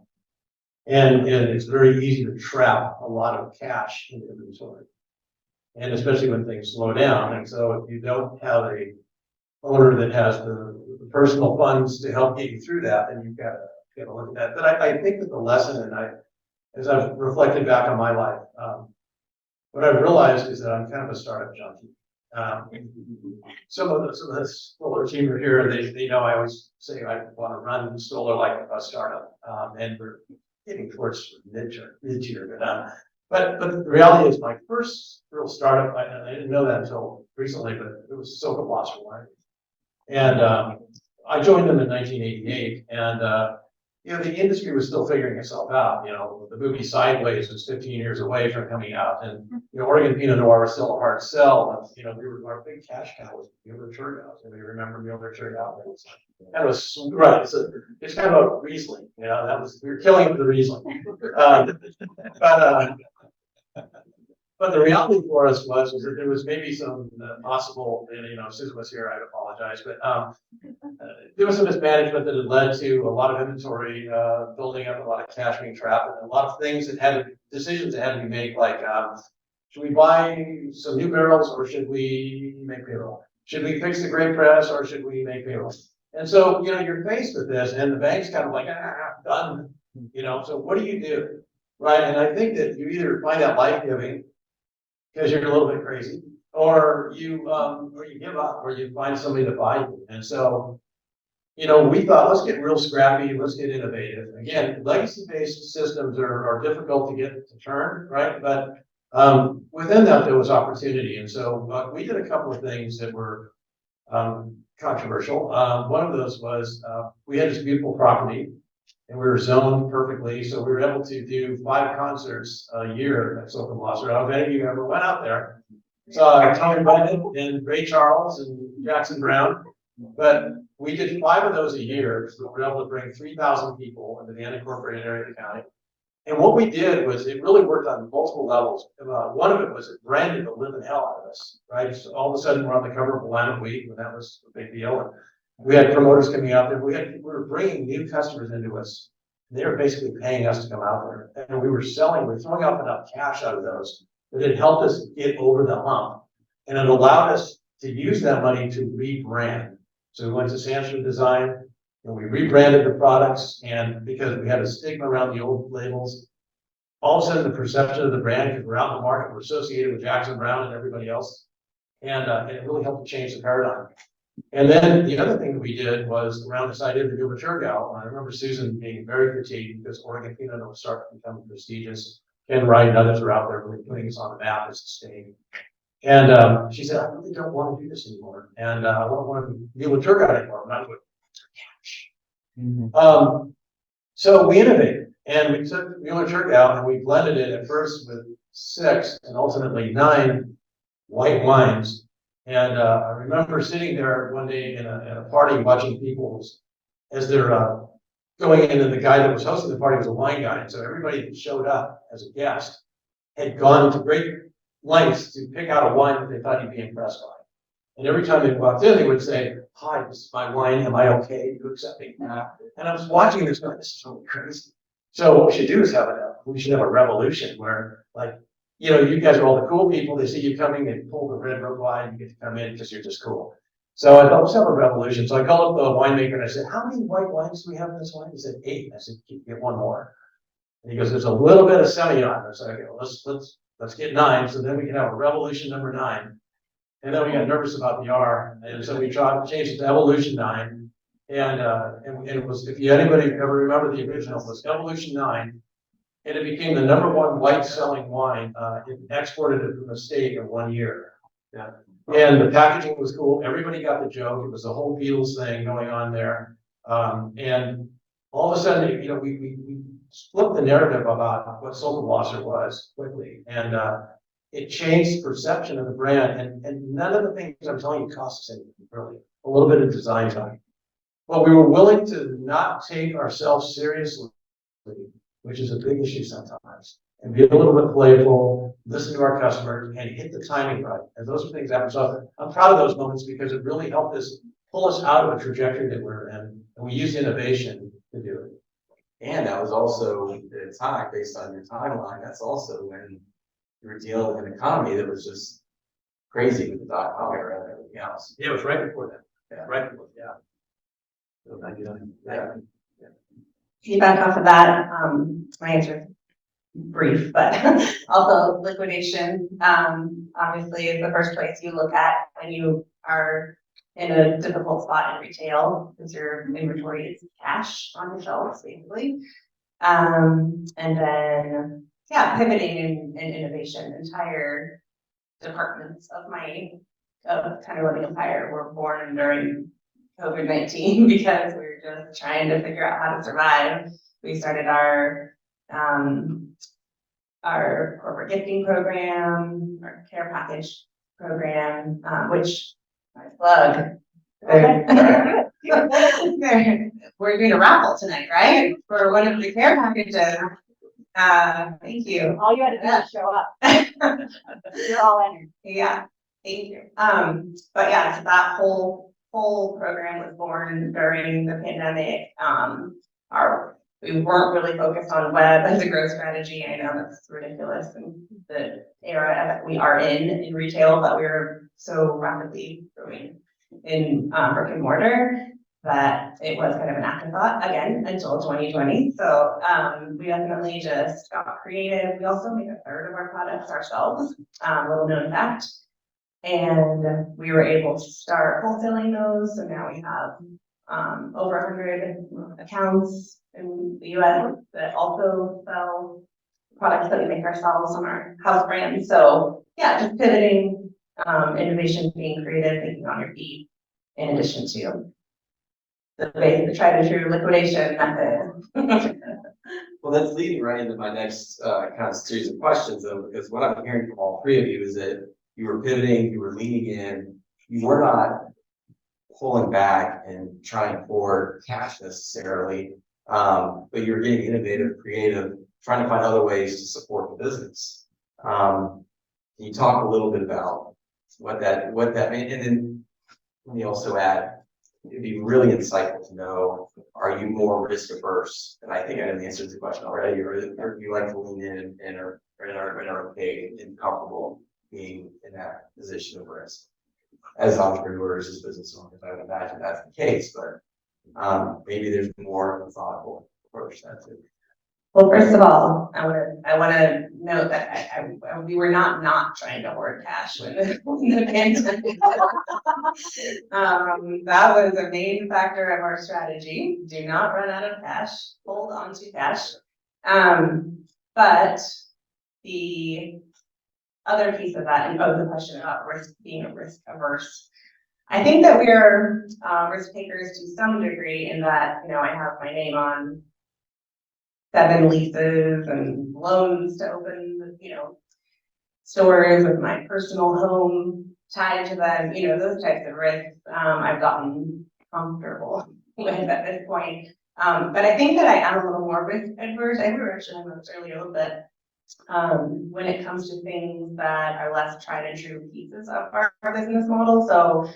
And it's very easy to trap a lot of cash in inventory, and especially when things slow down. And so if you don't have a owner that has the personal funds to help get you through that, then you've got to look at that. But I think that the lesson, and as I've reflected back on my life, what I've realized is that I'm kind of a startup junkie. Some of the Stoller team are here. They know I always say I want to run Stoller like a startup, and we're getting towards mid-tier. But the reality is, my first real startup, I didn't know that until recently, but it was Soka Blossom Wine. And I joined them in 1988, and you know, the industry was still figuring itself out. You know, the movie Sideways was 15 years away from coming out, and you know, Oregon Pinot Noir was still a hard sell. And you know, our big cash cow was Mueller Turgau. Anybody remember Mueller Turgau? That was right. So it's kind of a Riesling. You know, we were killing it with the Riesling. But the reality for us was that there was maybe some possible, you know, if Susan was here, I'd apologize, but there was some mismanagement that had led to a lot of inventory building up, a lot of cash being trapped, and a lot of things decisions that had to be made, like should we buy some new barrels or should we make payroll? Should we fix the grape press or should we make payroll? And so, you know, you're faced with this, and the bank's kind of like, done, you know, so what do you do? Right? And I think that you either find that life-giving because you're a little bit crazy, or you give up, or you find somebody to buy you. And so, you know, we thought, let's get real scrappy, let's get innovative. Again, legacy-based systems are difficult to get to turn, right? But within that, there was opportunity. And so we did a couple of things that were controversial. One of those was we had this beautiful property, and we were zoned perfectly, so we were able to do 5 concerts a year at Soka Blossom. I don't know if any of you ever went out there. Saw Tom Bennett and Ray Charles and Jackson Brown, but we did 5 of those a year, so we were able to bring 3,000 people into the unincorporated area of the county. And what we did was it really worked on multiple levels. One of it was it branded the living hell out of us, right? So all of a sudden we're on the cover of Willamette Week, and that was a big deal. And we had promoters coming out there. We were bringing new customers into us. They were basically paying us to come out there, and we were throwing off enough cash out of those that it helped us get over the hump, and it allowed us to use that money to rebrand. So we went to Sanford Design, and we rebranded the products, and because we had a stigma around the old labels, all of a sudden the perception of the brand, because we're out in the market, we're associated with Jackson Brown and everybody else, and it really helped to change the paradigm. And then the other thing that we did was around this idea of the new mature gal. I remember Susan being very fatigued because Oregon peanut was starting to become prestigious. Ken Wright and others are out there really putting us on the map as a state. And she said, I really don't want to do this anymore. And I don't want to be a mature gal anymore. I'm not doing it. So we innovated and we took Mueller Church out and we blended it at first with 6 and ultimately 9 white wines. And I remember sitting there one day in a party watching people as they're going in, and the guy that was hosting the party was a wine guy. And so everybody that showed up as a guest had gone to great lengths to pick out a wine that they thought you'd be impressed by. And every time they walked in, they would say, hi, this is my wine. Am I okay? You accept me? And I was watching this going, this is really crazy. So what we should do is we should have a revolution where, like, you know, you guys are all the cool people. They see you coming, they pull the red rope wine, you get to come in because you're just cool. So I thought, let's have a revolution. So I called up the winemaker and I said, how many white wines do we have in this wine? He said, 8. I said, get one more. And he goes, there's a little bit of Semillon. I said, okay, let's get 9. So then we can have a revolution number 9. And then we got nervous about the R, and so we changed it to Evolution 9. And it was, if anybody ever remember the original, it was Evolution 9, and it became the #1 white selling wine. It exported it from the state in 1 year. Yeah. And the packaging was cool. Everybody got the joke. It was the whole Beatles thing going on there. And all of a sudden, you know, we flipped the narrative about what Solis was quickly. And it changed perception of the brand, and none of the things I'm telling you cost us anything, really. A little bit of design time. But we were willing to not take ourselves seriously, which is a big issue sometimes, and be a little bit playful, listen to our customers, and hit the timing right. And those are things that happen. So I'm proud of those moments because it really helped us pull us out of a trajectory that we're in, and we used innovation to do it. And that was also the attack based on your timeline. That's also when you were dealing with an economy that was just crazy with the .com era and everything else. Yeah, it was right before that. Yeah. Right before, yeah. So, Yeah. Feedback off of that, my answer is brief, but also liquidation, obviously is the first place you look at when you are in a difficult spot in retail because your inventory is cash on the shelves, basically. And then, yeah, pivoting and innovation. Entire departments of kind of living empire were born during COVID-19 because we were just trying to figure out how to survive. We started our corporate gifting program, our care package program, which I plug. We're doing a raffle tonight, right? For one of the care packages. Thank you. All you had to do was show up. You're all entered. Yeah, thank you. But yeah, so that whole program was born during the pandemic. We weren't really focused on web as a growth strategy. I know that's ridiculous in the era that we are in retail, but we're so rapidly growing in brick and mortar that it was kind of an afterthought again until 2020. So we definitely just got creative. We also make 1/3 of our products ourselves, little known fact. And we were able to start wholesaling those. So now we have over 100 accounts in the US that also sell products that we make ourselves on our house brand. So yeah, just pivoting, innovation, being creative, thinking on your feet, in addition to the tried and true liquidation method. Well, that's leading right into my next kind of series of questions, though, because what I'm hearing from all 3 of you is that you were pivoting, you were leaning in, you were not pulling back and trying for cash necessarily, but you're getting innovative, creative, trying to find other ways to support the business. Can you talk a little bit about what that means? And then let me also add, it'd be really insightful to know, are you more risk averse? And I think I know the answer to the question already, or you like to lean in and are okay and comfortable being in that position of risk? As entrepreneurs, as business owners, I would imagine that's the case, but maybe there's more of a thoughtful approach to that too. Well, first of all, I wanna note that we were not trying to hoard cash when the pandemic. That was a main factor of our strategy. Do not run out of cash, hold on to cash. But the other piece of that, and the question about being risk averse. I think that we are risk takers to some degree in that, I have my name on 7 leases and loans to open, stores with my personal home tied to them, those types of risks, I've gotten comfortable with at this point. But I think that I am a little more risk adverse. I remember actually I mentioned earlier a little bit, when it comes to things that are less tried and true pieces of our business model. So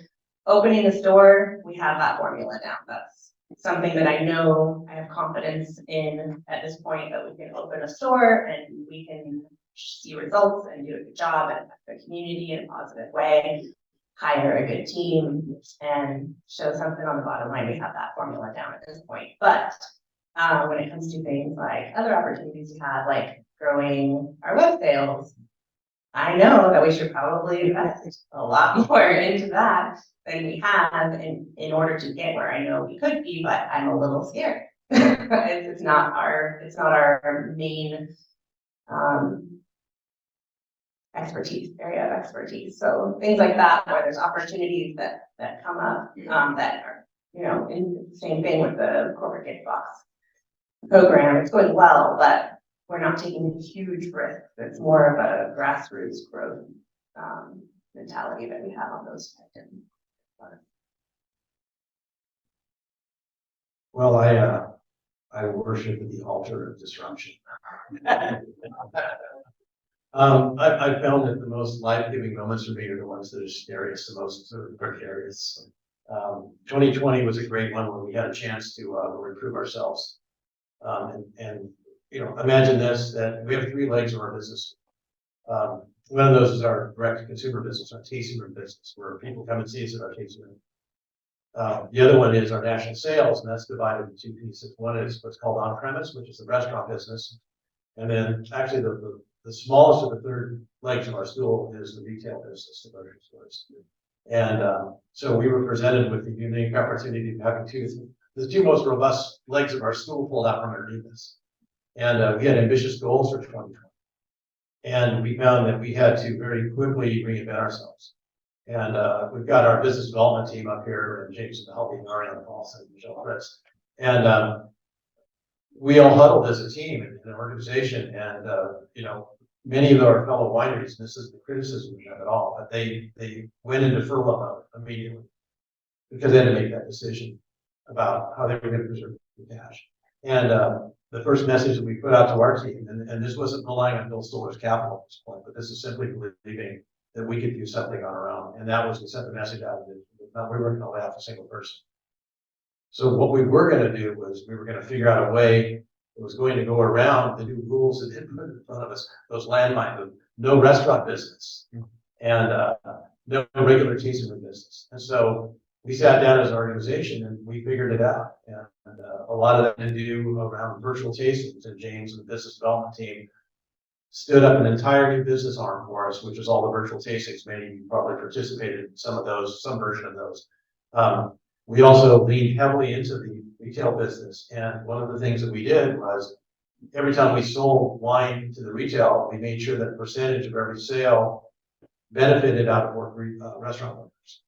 opening a store, we have that formula down. That's something that I know I have confidence in at this point, that we can open a store and we can see results and do a good job and affect the community in a positive way, hire a good team and show something on the bottom line. We have that formula down at this point. But when it comes to things like other opportunities we have, like growing our web sales, I know that we should probably invest a lot more into that than we have in order to get where I know we could be, but I'm a little scared. It's not our main area of expertise. So things like that, where there's opportunities that come up, that are, in the same thing with the corporate gift box program. It's going well, but we're not taking huge risks. It's more of a grassroots growth mentality that we have on those types of. Well, I worship at the altar of disruption. I found that the most life-giving moments for me are the ones that are scariest, the most sort of precarious. 2020 was a great one when we had a chance to improve ourselves. Imagine this, that we have 3 legs of our business. One of those is our direct-to-consumer business, our tasting room business, where people come and see us at our tasting room. The other one is our national sales, and that's divided into 2 pieces. One is what's called on-premise, which is the restaurant business. And then actually the smallest of the 3rd legs of our stool is the retail business, the grocery stores. And so we were presented with the unique opportunity of having the 2 most robust legs of our stool pulled out from underneath us. And we had ambitious goals for 2020. And we found that we had to very quickly reinvent ourselves. And we've got our business development team up here, and James helping Ariana Paulson and Michelle Fritz. And we all huddled as a team in an organization. And many of our fellow wineries, and this is the criticism we have at all, but they went into furlough mode immediately because they had to make that decision about how they were going to preserve the cash. And the first message that we put out to our team, and this wasn't relying on Bill Stoller's capital at this point, but this is simply believing that we could do something on our own. And that was, we sent the message out that we weren't going to lay off a single person. So what we were going to do was we were going to figure out a way that was going to go around the new rules that had put in front of us, those landmines of no restaurant business and no regular tasting room business. And so we sat down as an organization and we figured it out. And a lot of that to do around virtual tastings, and James and the business development team stood up an entire new business arm for us, which is all the virtual tastings. Many of you probably participated in some of those, some version of those. We also leaned heavily into the retail business. And one of the things that we did was every time we sold wine to the retail, we made sure that a percentage of every sale benefited out of restaurant workers.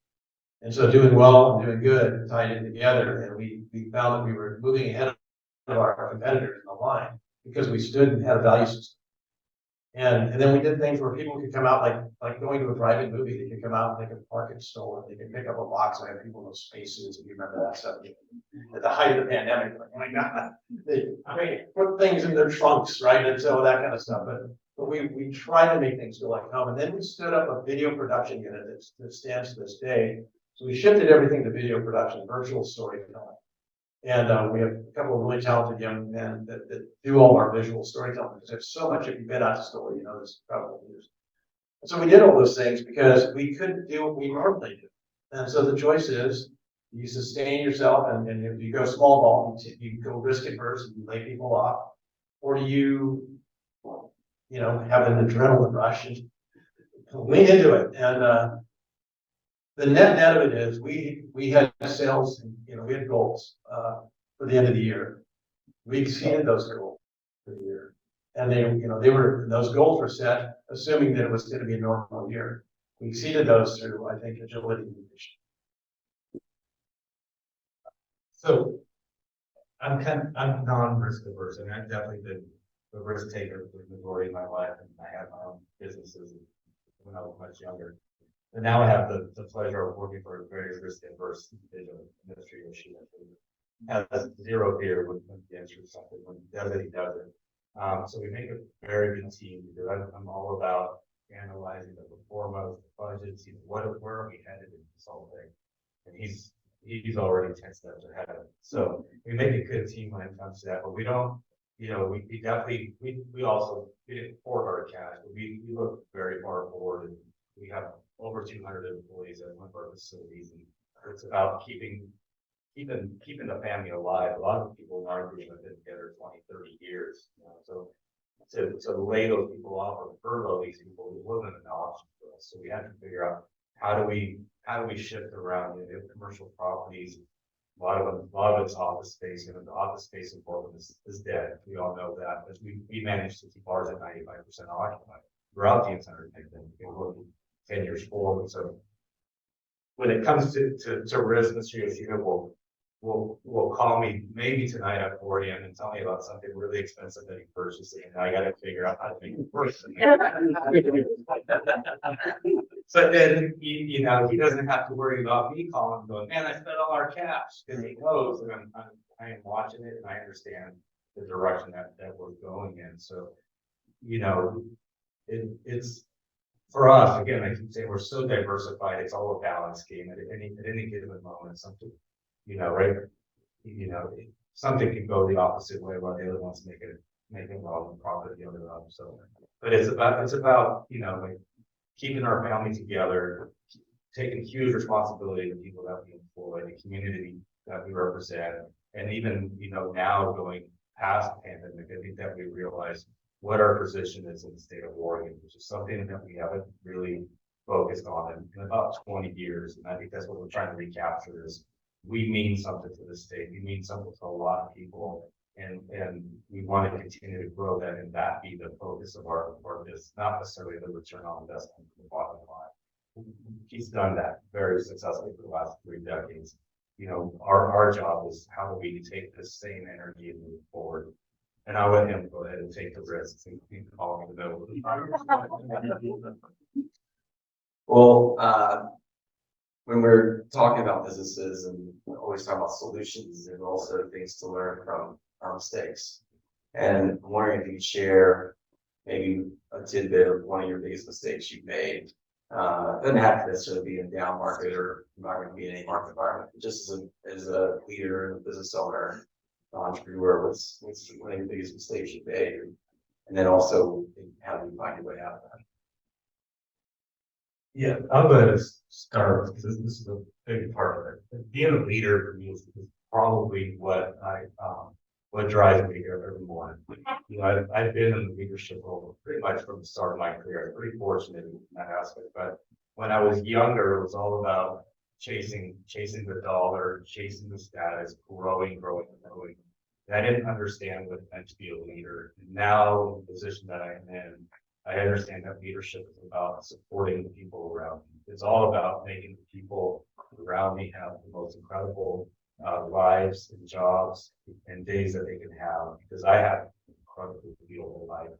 And so doing well and doing good tied in together. And we found that we were moving ahead of our competitors in the line because we stood and had a value system. And then we did things where people could come out, like going to a private movie, they could come out and they could park in Stoller, they could pick up a box and have people in those spaces, if you remember that stuff. At the height of the pandemic, like, oh my God, they put things in their trunks, right? And so that kind of stuff. But we try to make things go like home. And then we stood up a video production unit that stands to this day. So we shifted everything to video production, virtual storytelling. And we have a couple of really talented young men that do all our visual storytelling, because there's so much, if you've been out to Stoller, you know this probably is. And so we did all those things because we couldn't do what we normally do. And so the choice is you sustain yourself and if you go small ball, you go risk adverse and you lay people off, or do you, have an adrenaline rush and lean into it? And, the net of it is we had sales, and, we had goals, for the end of the year. We exceeded those goals for the year. And those goals were set, assuming that it was going to be a normal year. We exceeded those through, I think, agility and innovation. So I'm non-risk averse, and I've definitely been a risk taker for the majority of my life, and I had my own businesses when I was much younger. And now I have the pleasure of working for a very risk averse division industry, Yoshida, who has zero fear when he answers something, when he does it, he does it. So we make a very good team, because I'm all about analyzing the performance, the budgets, where are we headed in this whole thing? And he's already 10 steps ahead. So we make a good team when it comes to that, but we don't, we definitely, we also, we didn't hoard our cash, but we look very far forward, and we have over 200 employees at one of our facilities, and it's about keeping the family alive. A lot of people in our group have been together 20, 30 years, so to lay those people off or furlough these people, it wasn't an option for us. So we had to figure out how do we shift around. We have commercial properties. A lot of it's office space. The office space in Portland is dead. We all know that. But we managed to keep ours at 95% occupied throughout the entire pandemic. We're looking 10 years forward. So when it comes to risk, Mr. Yoshida will call me maybe tonight at 4 a.m. and tell me about something really expensive that he purchased, and I got to figure out how to make it work. So then, he doesn't have to worry about me calling and going, man, I spent all our cash, because he knows that I am watching it, and I understand the direction that we're going in. So, it's for us, again, I keep saying we're so diversified, it's all a balance game. At any given moment, something, right? Something can go the opposite way while the other one's making well and profit the other way. So, but it's about, like keeping our family together, taking huge responsibility to the people that we employ, the community that we represent, and even, now going past the pandemic, I think that we realize what our position is in the state of Oregon, which is something that we haven't really focused on in about 20 years. And I think that's what we're trying to recapture is we mean something to the state. We mean something to a lot of people. And we want to continue to grow that and that be the focus of our business, not necessarily the return on investment for the bottom line. He's done that very successfully for the last 3 decades. Our job is how do we take this same energy and move forward. And I'll let him go ahead and take the risks and call me the middle of the Well, when we're talking about businesses and always talk about solutions and also things to learn from our mistakes. And I'm wondering if you could share maybe a tidbit of one of your biggest mistakes you've made. It doesn't have to necessarily be in down market or not going to be in any market environment, but just as a leader and a business owner, entrepreneur, what's one of your biggest mistakes you've made? And then also, how do you find your way out of that? Yeah, I'll go ahead and start because this is a big part of it. Being a leader for me is probably what drives me here every morning. I've been in the leadership role pretty much from the start of my career. I'm pretty fortunate in that aspect. But when I was younger, it was all about chasing the dollar, chasing the status, growing. And I didn't understand what it meant to be a leader. And now, in the position that I'm in, I understand that leadership is about supporting the people around me. It's all about making the people around me have the most incredible lives and jobs and days that they can have, because I have an incredibly beautiful life,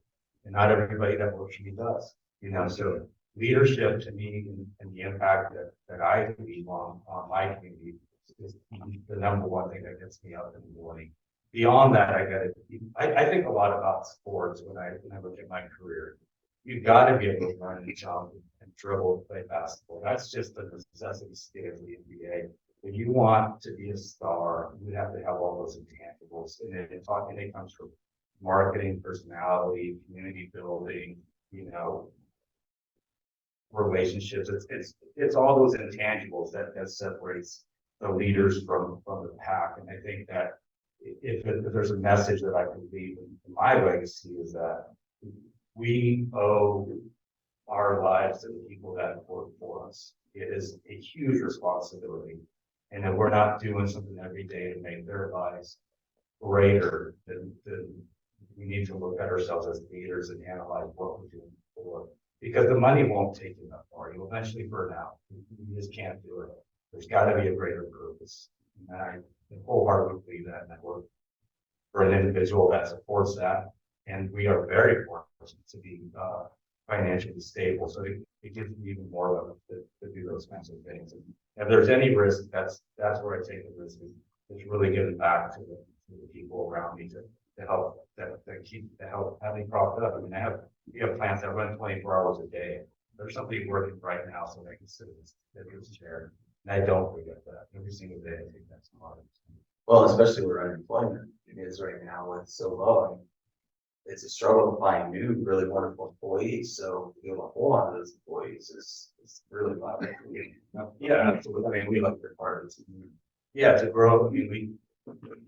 and not everybody that works for me does. So leadership to me and the impact that I leave on my community is the number one thing that gets me up in the morning. Beyond that, I think a lot about sports when I look at my career. You've got to be able to run and jump and dribble and play basketball. That's just the necessity state of the NBA. If you want to be a star, you have to have all those intangibles. And it comes from marketing, personality, community building, relationships. It's all those intangibles that separates the leaders from the pack. And I think that if there's a message that I can leave in my legacy is that we owe our lives to the people that work for us. It is a huge responsibility. And if we're not doing something every day to make their lives greater, then we need to look at ourselves as leaders and analyze what we're doing for. Because the money won't take you that far. You'll eventually burn out. You just can't do it. There's got to be a greater purpose. And I wholeheartedly believe that, and I work for an individual that supports that. And we are very fortunate to be financially stable. So it gives me even more of to do those kinds of things. And if there's any risk, that's where I take the risk, is really giving back to the people around me to help having profit up. I mean, we have plants that run 24 hours a day. There's somebody working right now so they can sit in this chair. And I don't forget that every single day. I think that's hard. Well, especially where unemployment is right now, it's so low. I mean, it's a struggle to find new, really wonderful employees. So to be able to hold on to those employees is really vital. Yeah, absolutely. I mean, we look for part of it. Yeah, to grow. I mean,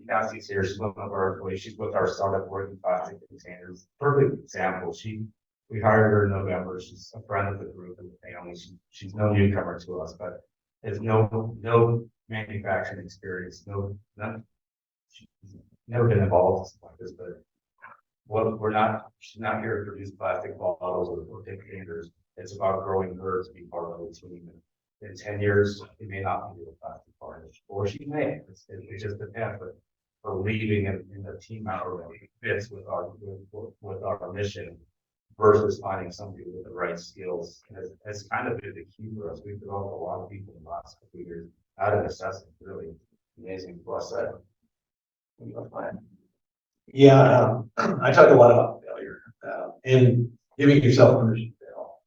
Cassie's here. She's one of our employees. She's with our startup working plastic containers. Perfect example. We hired her in November. She's a friend of the group and the family. She's no newcomer to us, but has no manufacturing experience. She's never been involved in something like this, but she's not here to produce plastic bottles or containers. It's about growing her to be part of the team. In 10 years, it may not be the plastic part, or she may. It just depends. But for leading in the team out that fits with our mission versus finding somebody with the right skills has kind of been the key for us. We've developed a lot of people in the last couple of years out of necessity. Really amazing. Plus that. Yeah, I talk a lot about failure and giving yourself permission to fail,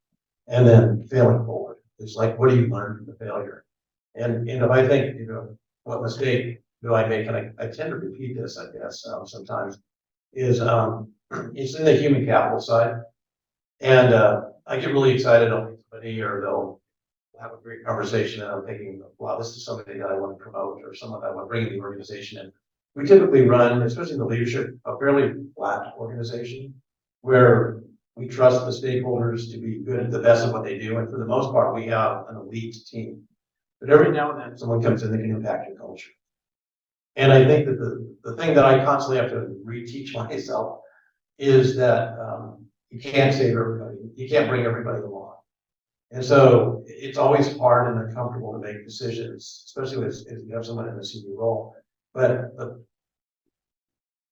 and then failing forward. It's like, what do you learn from the failure? And if I think, what mistake do I make? And I tend to repeat this, I guess, sometimes, is it's in the human capital side. And I get really excited on somebody, or they'll have a great conversation, and I'm thinking, wow, this is somebody that I want to promote, or someone that I want to bring in the organization. And we typically run, especially the leadership, a fairly flat organization where we trust the stakeholders to be good at the best of what they do. And for the most part, we have an elite team. But every now and then someone comes in that can impact your culture. And I think that the thing that I constantly have to reteach myself is that you can't save everybody. You can't bring everybody along. And so it's always hard and uncomfortable to make decisions, especially if you have someone in a senior role. But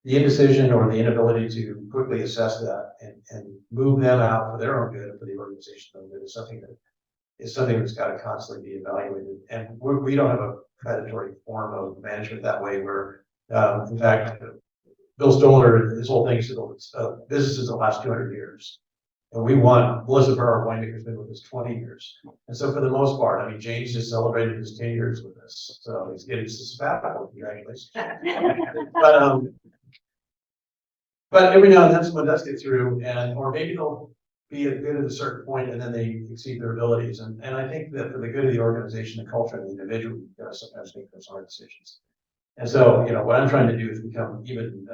the indecision or the inability to quickly assess that and move them out for their own good and for the organization's own good is something that's got to constantly be evaluated. And we don't have a predatory form of management that way. Where, in fact, Bill Stoller, his whole thing is businesses that last 200 years. And we want, Melissa Burr, our winemaker's been with us 20 years. And so for the most part, I mean, James just celebrated his 10 years with us. So he's getting his sabbatical, congratulations. But every now and then someone does get through, or maybe they'll be good at a certain point and then they exceed their abilities. And I think that for the good of the organization, the culture, and the individual, you've got to sometimes make those hard decisions. And so, what I'm trying to do is become even,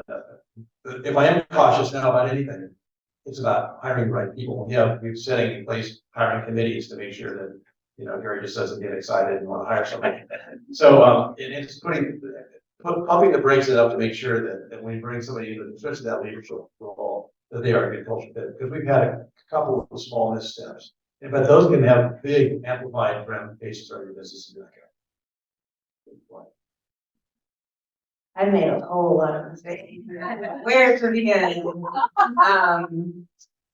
if I am cautious now about anything, it's about hiring the right people. We're setting in place hiring committees to make sure that, Gary just doesn't get excited and want to hire somebody. So it's pumping the brakes up to make sure that when you bring somebody in, especially that leadership role, that they are a good culture fit. Because we've had a couple of small missteps, but those can have big amplified ramifications for your business. I've made a whole lot of mistakes. Where to begin?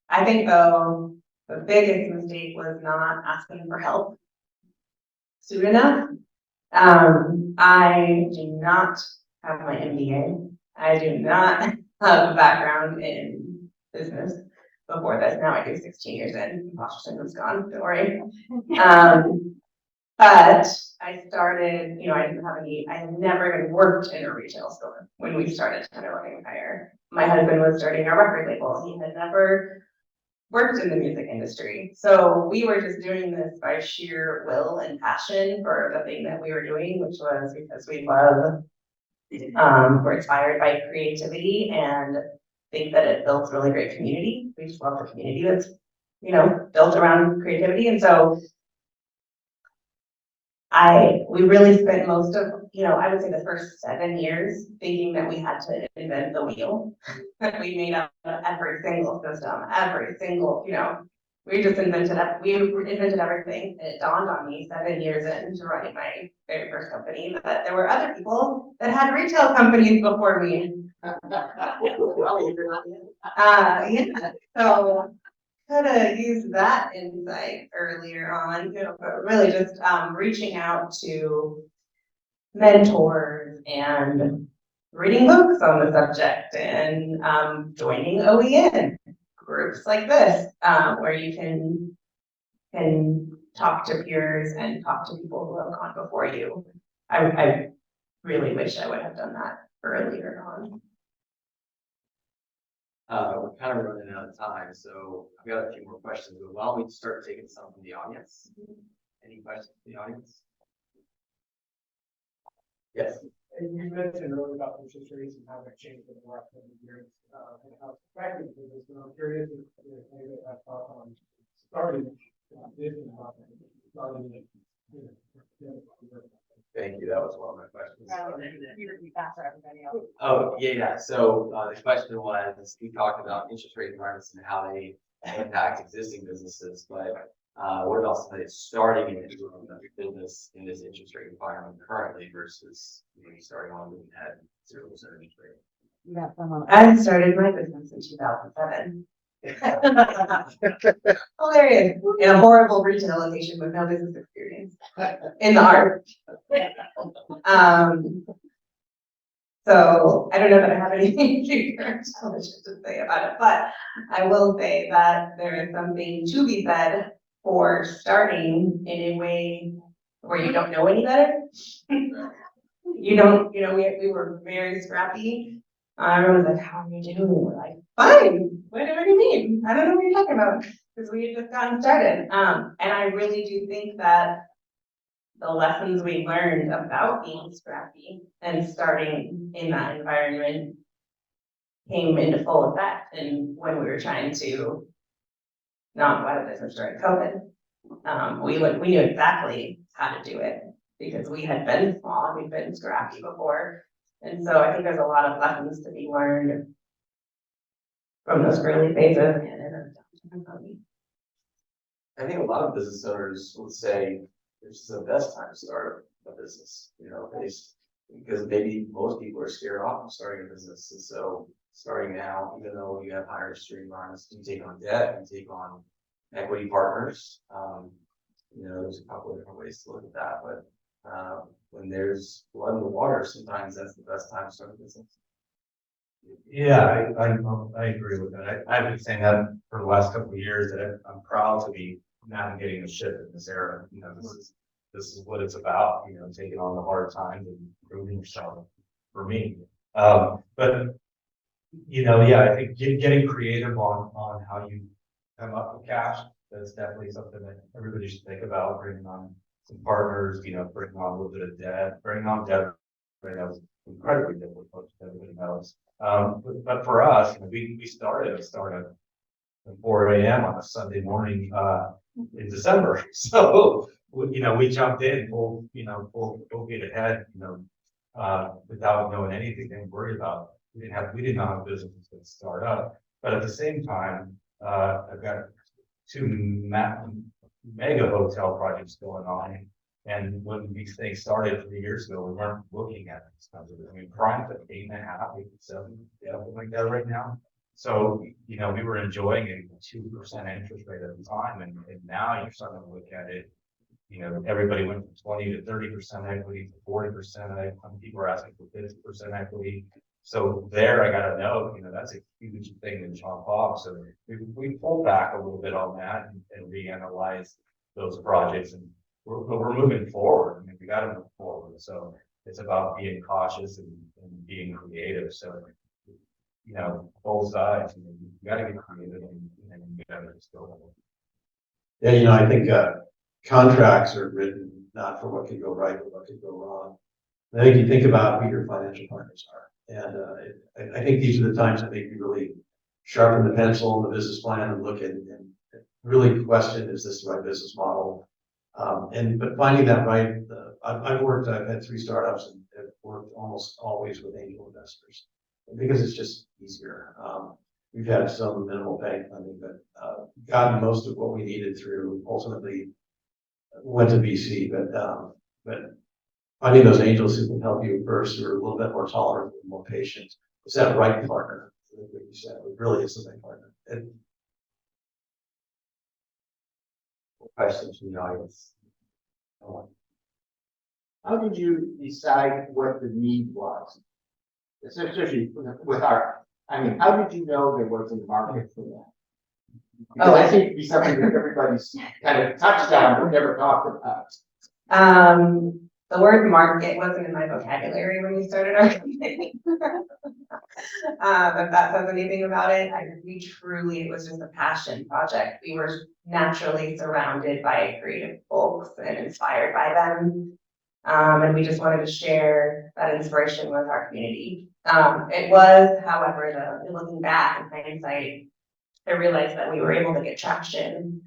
I think though, the biggest mistake was not asking for help soon enough. I do not have my MBA. I do not have a background in business before this. Now I do 16 years in. Washington was gone, don't worry. But I started, I didn't have I had never even worked in a retail store when we started kind of running higher. My husband was starting our record label. He had never worked in the music industry. So we were just doing this by sheer will and passion for the thing that we were doing, which was because we love We're inspired by creativity and think that it builds really great community. We just love the community that's, built around creativity. And so we really spent most of, I would say the first 7 years thinking that we had to invent the wheel. That we made up every single system, every single, we invented everything. And it dawned on me 7 years into running my very first company that there were other people that had retail companies before me. Yeah, so could have used that insight earlier on, but really just reaching out to mentors and reading books on the subject and joining OEN groups like this, where you can talk to peers and talk to people who have gone before you. I really wish I would have done that earlier on. We're kind of running out of time, so I've got a few more questions, but why don't we start taking some from the audience? Any questions from the audience? Yes. You mentioned earlier about interest rates and how they've changed in the last 7 years, and how it's affected business. And I'm curious if maybe I thought on starting this and how starting it. Thank you. That was one of my questions. You repeat that for everybody else. Oh, yeah. So the question was, we talked about interest rate environments and how they impact existing businesses, but what about somebody starting in a business in this interest rate environment currently versus maybe starting on with at 0% interest rate? I started my business in 2007. Hilarious. In a horrible retail location with no business experience in the art. So I don't know that I have anything intelligent to say about it, but I will say that there is something to be said for starting in a way where you don't know any better. We were very scrappy. Everyone was like, how are you doing? We're like, fine. What do you mean? I don't know what you're talking about. Because we had just gotten started. And I really do think that the lessons we learned about being scrappy and starting in that environment came into full effect. And when we were trying to not go out of business during COVID, we knew exactly how to do it because we had been small and we've been scrappy before. And so I think there's a lot of lessons to be learned from those early phases. I think a lot of business owners would say this is the best time to start a business, because maybe most people are scared off of starting a business. And so starting now, even though you have higher industry environments, you take on debt, you take on equity partners. There's a couple of different ways to look at that, but when there's blood in the water, sometimes that's the best time to start a business. Yeah, I agree with that. I've been saying that for the last couple of years that I'm proud to be navigating the ship in this era. This is what it's about, taking on the hard times and proving yourself for me. But I think getting creative on how you come up with cash, that's definitely something that everybody should think about, bringing on some partners, bringing on a little bit of debt, bringing on debt right now is incredibly difficult, everybody knows. But for us, we started at 4 a.m. on a Sunday morning in December. So we jumped in full get ahead, without knowing anything to worry about. We didn't know how business was going to start up. But at the same time, I've got 2 mega hotel projects going on. And when these things started 3 years ago, we weren't looking at these kinds of things. I mean, prime's at 8.5, 8.7, something like that right now. So, we were enjoying a 2% interest rate at the time. And now you're starting to look at it, everybody went from 20 to 30% equity to 40%. Some people are asking for 50% equity. So there, I got to know, that's a huge thing to jump off. So we pulled back a little bit on that and reanalyze those projects. And we're moving forward. I mean, we got to move forward. So it's about being cautious and being creative. So, both sides, you got to get creative and you got to just go. Yeah, I think contracts are written not for what could go right, but what could go wrong. I think you think about who your financial partners are. And I think these are the times that make you really sharpen the pencil in the business plan and look at and really question, is this the right business model? But finding that right, I've had 3 startups and have worked almost always with angel investors because it's just easier. We've had some minimal bank funding, but gotten most of what we needed through ultimately went to VC, but finding those angels who can help you first, who are a little bit more tolerant, more patient, is that right partner? Like you said, it really is the right partner. Questions from the audience? How did you decide what the need was? Especially with our, I mean, how did you know there was a market for that? Because I think it'd be something that everybody's kind of touched on, but never talked about. The word market wasn't in my vocabulary when we started our company. If that says anything about it, it was just a passion project. We were naturally surrounded by creative folks and inspired by them. And we just wanted to share that inspiration with our community. It was, however, looking back in hindsight, I realized that we were able to get traction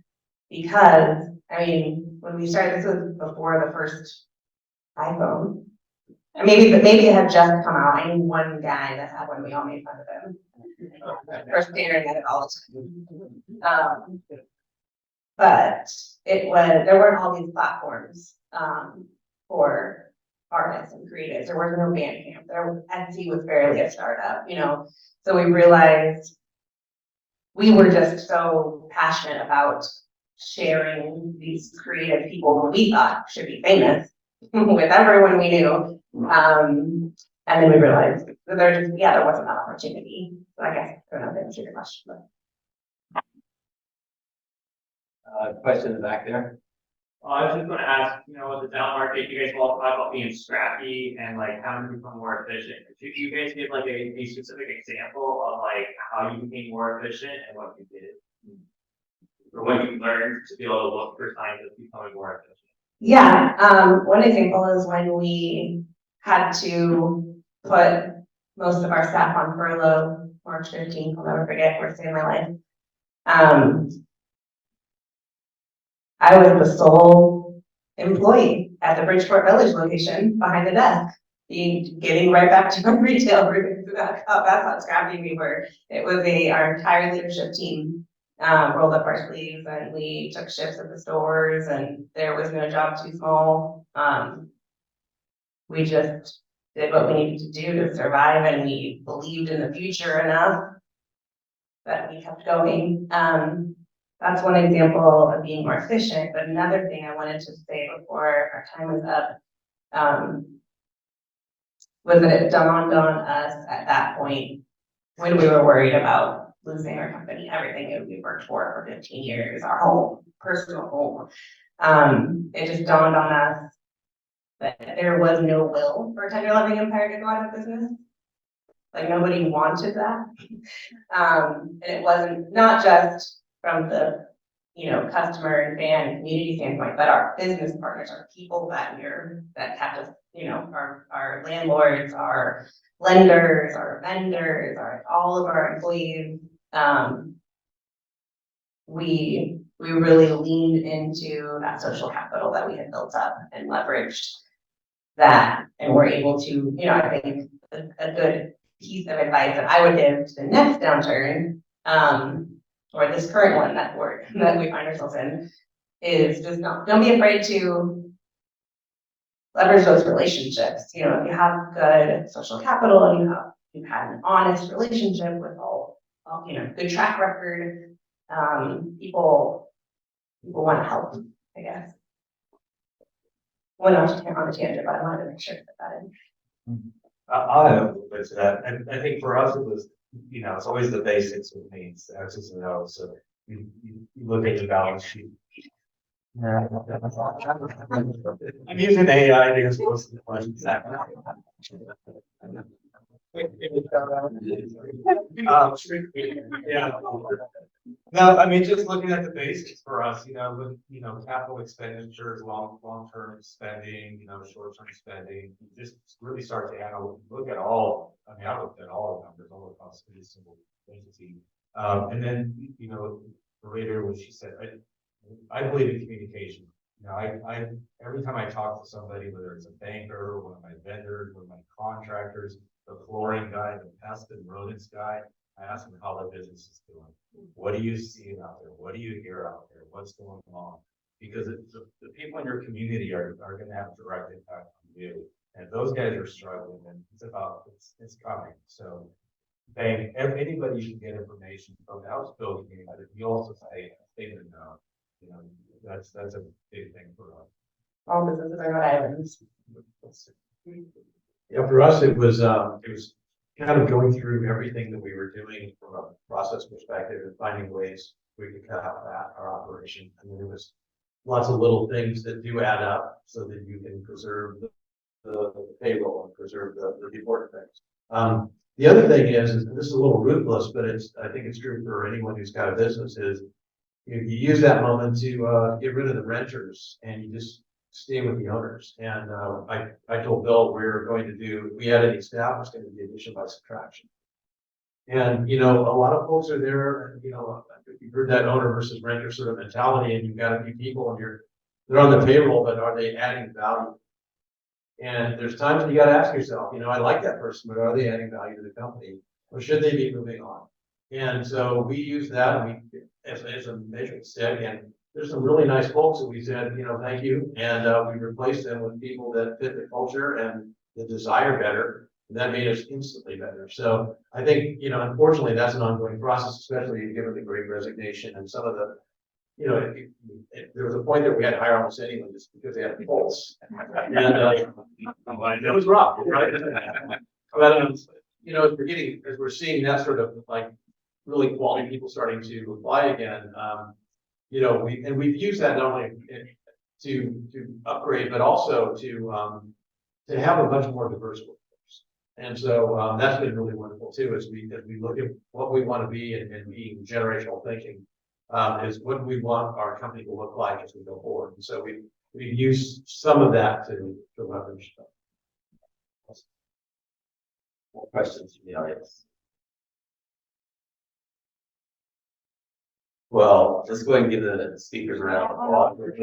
because, I mean, when we started, this was before the first iPhone. And maybe it had just come out. I knew one guy that had one. We all made fun of him. First staring at it all the time. But there weren't all these platforms for artists and creatives. There was no Bandcamp. Etsy was barely a startup, you know. So we realized we were just so passionate about sharing these creative people who we thought should be famous with everyone we knew. And then we realized that there wasn't that opportunity. So I guess I don't know if that answered your question. But. Question in the back there. I was just going to ask, you know, with the down market, you guys all talk about being scrappy and like how to become more efficient. Could you guys give like a specific example of like how you became more efficient and what you did? Or what you learned to be able to look for signs of becoming more efficient? Yeah, one example is when we had to put most of our staff on furlough, March 15th, I'll never forget, worst day of my life. I was the sole employee at the Bridgeport Village location behind the desk, getting right back to our retail room. That's how scrappy we were. It was our entire leadership team rolled up our sleeves and we took shifts at the stores and there was no job too small. We just did what we needed to do to survive and we believed in the future enough that we kept going. That's one example of being more efficient, but another thing I wanted to say before our time is up was that it dawned on us at that point when we were worried about losing our company, everything that we worked for 15 years, our whole personal home. It just dawned on us that there was no will for Tender Loving Empire to go out of business. Like nobody wanted that. And it wasn't not just from the customer and fan and community standpoint, but our business partners, our people that kept us, our landlords, our lenders, our vendors, all of our employees. We really leaned into that social capital that we had built up and leveraged that, and we're able to, I think a good piece of advice that I would give to the next downturn, or this current one that we find ourselves in, is just don't be afraid to leverage those relationships. If you have good social capital and you've had an honest relationship with all good track record, people want to help, I guess. Went on a tangent, but I wanted to make sure to put that in. I'll add a little bit to that. I think for us, it was, it's always the basics of Mees, X's and O's. So you look at the balance sheet. I'm using AI to answer most of the questions. No, I mean, just looking at the basics for us, capital expenditures, long-term spending, short-term spending, you just really start to look at all, I mean, I looked at all the numbers, all across every single entity. And then, later when she said, I believe in communication. Every time I talk to somebody, whether it's a banker, one of my vendors, one of my contractors, the flooring guy, the pest and rodents guy, I ask them how their business is doing. What do you see out there? What do you hear out there? What's going on? Because the people in your community are going to have a direct impact on you. And if those guys are struggling, then it's coming. So anybody you can get information from the house building, you also say, they didn't know. That's a big thing for us. All businesses are Rhode Island's. Yeah, for us, it was kind of going through everything that we were doing from a process perspective and finding ways we could cut out our operation. I mean, there was lots of little things that do add up so that you can preserve the payroll and preserve the important things. The other thing is this is a little ruthless, but I think it's true for anyone who's got a business, is you use that moment to get rid of the renters and you just stay with the owners. And I told Bill we had any staff, was going to be addition by subtraction. And, a lot of folks are there, you've heard that owner versus renter sort of mentality, and you've got a few people and they're on the payroll, but are they adding value? And there's times when you got to ask yourself, I like that person, but are they adding value to the company, or should they be moving on? And so we use that as a measuring stick. And there's some really nice folks that we said, thank you. And we replaced them with people that fit the culture and the desire better. And that made us instantly better. So I think, unfortunately, that's an ongoing process, especially given the Great Resignation and some of the, there was a point that we had to hire almost anyone just because they had pulse. And it was rough, right? But, as we're seeing that sort of like really quality people starting to apply again, we've used that not only to upgrade, but also to have a much more diverse workforce. And so that's been really wonderful too, as we look at what we want to be and being generational thinking, is what we want our company to look like as we go forward. And so we've used some of that to leverage stuff. More questions from the audience? Well, let's go ahead and give the speakers a round of applause. This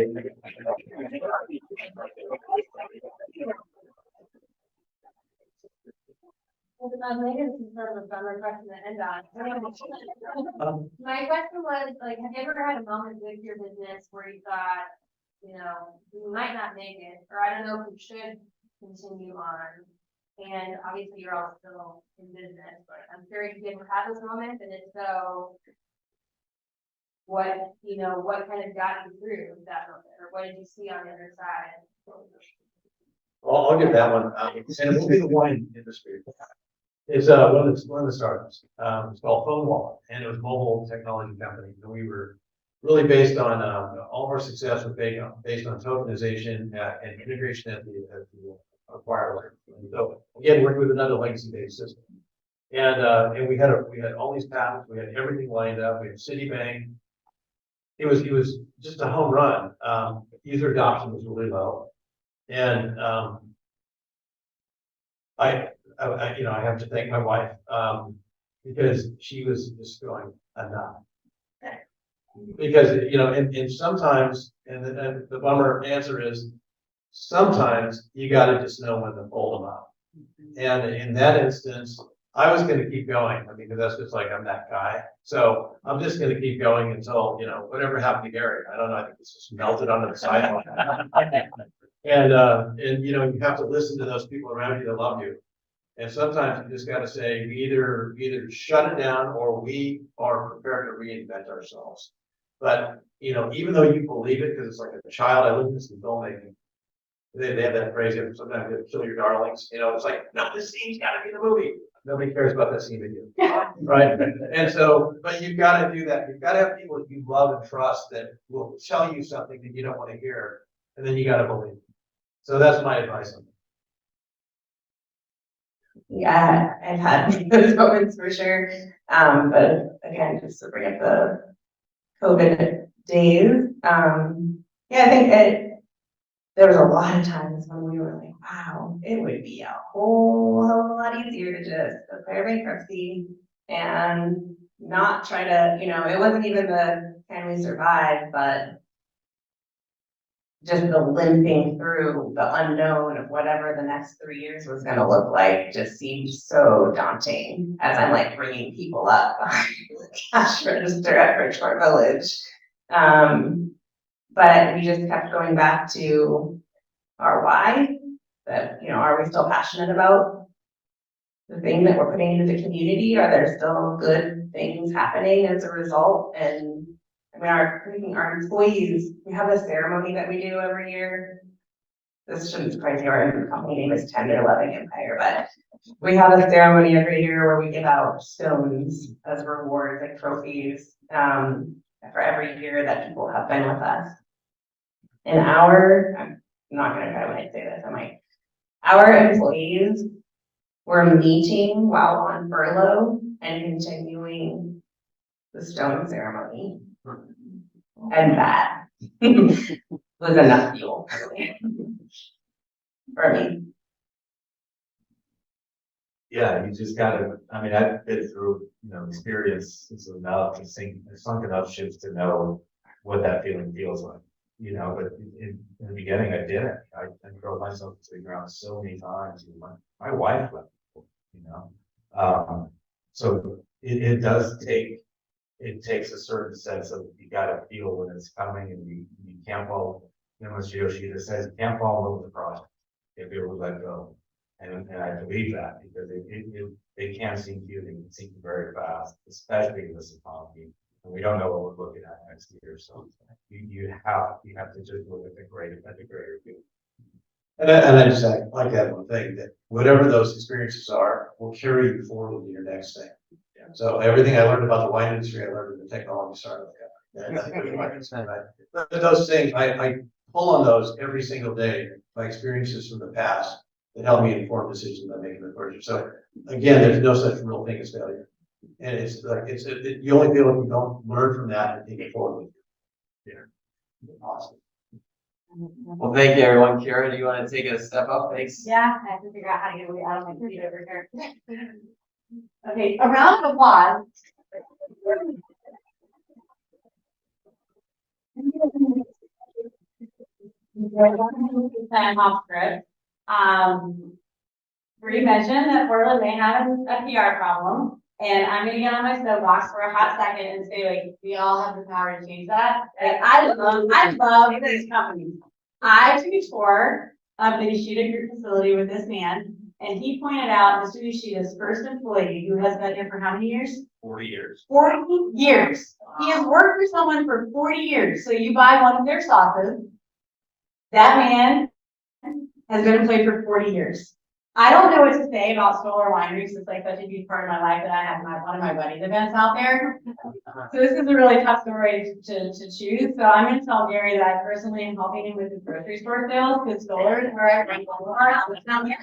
is sort of a bummer question to end on. My question was, have you ever had a moment with your business where you thought, we might not make it, or I don't know if we should continue on? And obviously you're all still in business, but I'm curious if you ever had those moments, and if so, what kind of got you through that moment, or what did you see on the other side? Well, I'll give that one. And it will be the wine industry. It's one of the startups. It's called Phone Wallet, and it was a mobile technology company. And we were really based on all of our success was based on tokenization and integration at the acquirer. So again, working with another legacy-based system. And we had all these patents. We had everything lined up. We had Citibank. It was just a home run. User adoption was really low, and I have to thank my wife because she was just going enough. Because and sometimes, and the bummer answer is sometimes you got to just know when to fold them up. And in that instance, I was going to keep going. Because that's just like, I'm that guy. So I'm just going to keep going until, whatever happened to Gary. I don't know. I think it's just melted onto the sidewalk. And you have to listen to those people around you that love you. And sometimes you just got to say, we either shut it down or we are prepared to reinvent ourselves. But, even though you believe it, because it's like a child, I look at this in filmmaking. They have that phrase, sometimes you have to kill your darlings. It's like, no, this scene's got to be the movie. Nobody cares about that scene with you. Right? And so, but you've got to do that. You've got to have people that you love and trust that will tell you something that you don't want to hear. And then you got to believe. So that's my advice on it. Yeah, I've had those moments for sure. But again, just to bring up COVID days. Yeah, I think there was a lot of times when we were like, wow, it would be a whole hell of a lot easier to just declare bankruptcy and not try to, it wasn't even the can we survive, but just the limping through the unknown of whatever the next 3 years was going to look like just seemed so daunting as I'm like bringing people up behind the cash register at Bridgeport Village. But we just kept going back to our why, that, are we still passionate about the thing that we're putting into the community? Are there still good things happening as a result? And I mean, our employees, we have a ceremony that we do every year. This shouldn't surprise you, our company name is 10 to 11 Empire, but we have a ceremony every year where we give out stones as rewards, like trophies, for every year that people have been with us. And I'm not gonna cry when I say this, our employees were meeting while on furlough and continuing the stone ceremony. And that was enough fuel for me. Yeah, you just gotta, I mean, I've been through, experiences enough to sunk enough ships to know what that feeling feels like. But in the beginning, I didn't. I drove myself to the ground so many times. My wife left, so it does take, it takes a certain sense of, you gotta feel when it's coming, and you can't fall, as Yoshida says, you can't fall in love with the project if you ever let go. And I believe that, because they can sink you, they can sink you very fast, especially in this economy. And we don't know what we're looking at next year, so you have to just look at the greater view. And I just like to add one thing, that whatever those experiences are, will carry you forward to your next thing. Yeah. So everything I learned about the wine industry, I learned in the technology startup company. But those things, I pull on those every single day, my experiences from the past that help me inform decisions I make in the future. So again, there's no such real thing as failure. And it's like, you only feel if you don't learn from that and take it forward with you. Yeah. Awesome. Well, thank you, everyone. Kara, do you want to take a step up? Thanks. Yeah, I have to figure out how to get away out of my seat over here. Okay, a round of applause. I'm off script. Bree mentioned that Portland may have a PR problem, and I'm gonna get on my soapbox for a hot second and say, like, we all have the power to change that. Like, I love these companies. I took a tour of the Yoshida Group facility with this man, and he pointed out Mr. Yoshida's first employee, who has been here for how many years? 40 years. 40 years. He has worked for someone for 40 years. So you buy one of their sauces, that man has been employed for 40 years. I don't know what to say about Stoller wineries. It's like such a huge part of my life that I have one of my wedding events out there. So this is a really tough story to choose. So I'm going to tell Gary that I personally am helping him with his grocery store sales, because Stoller is where I run all of our outlets down here.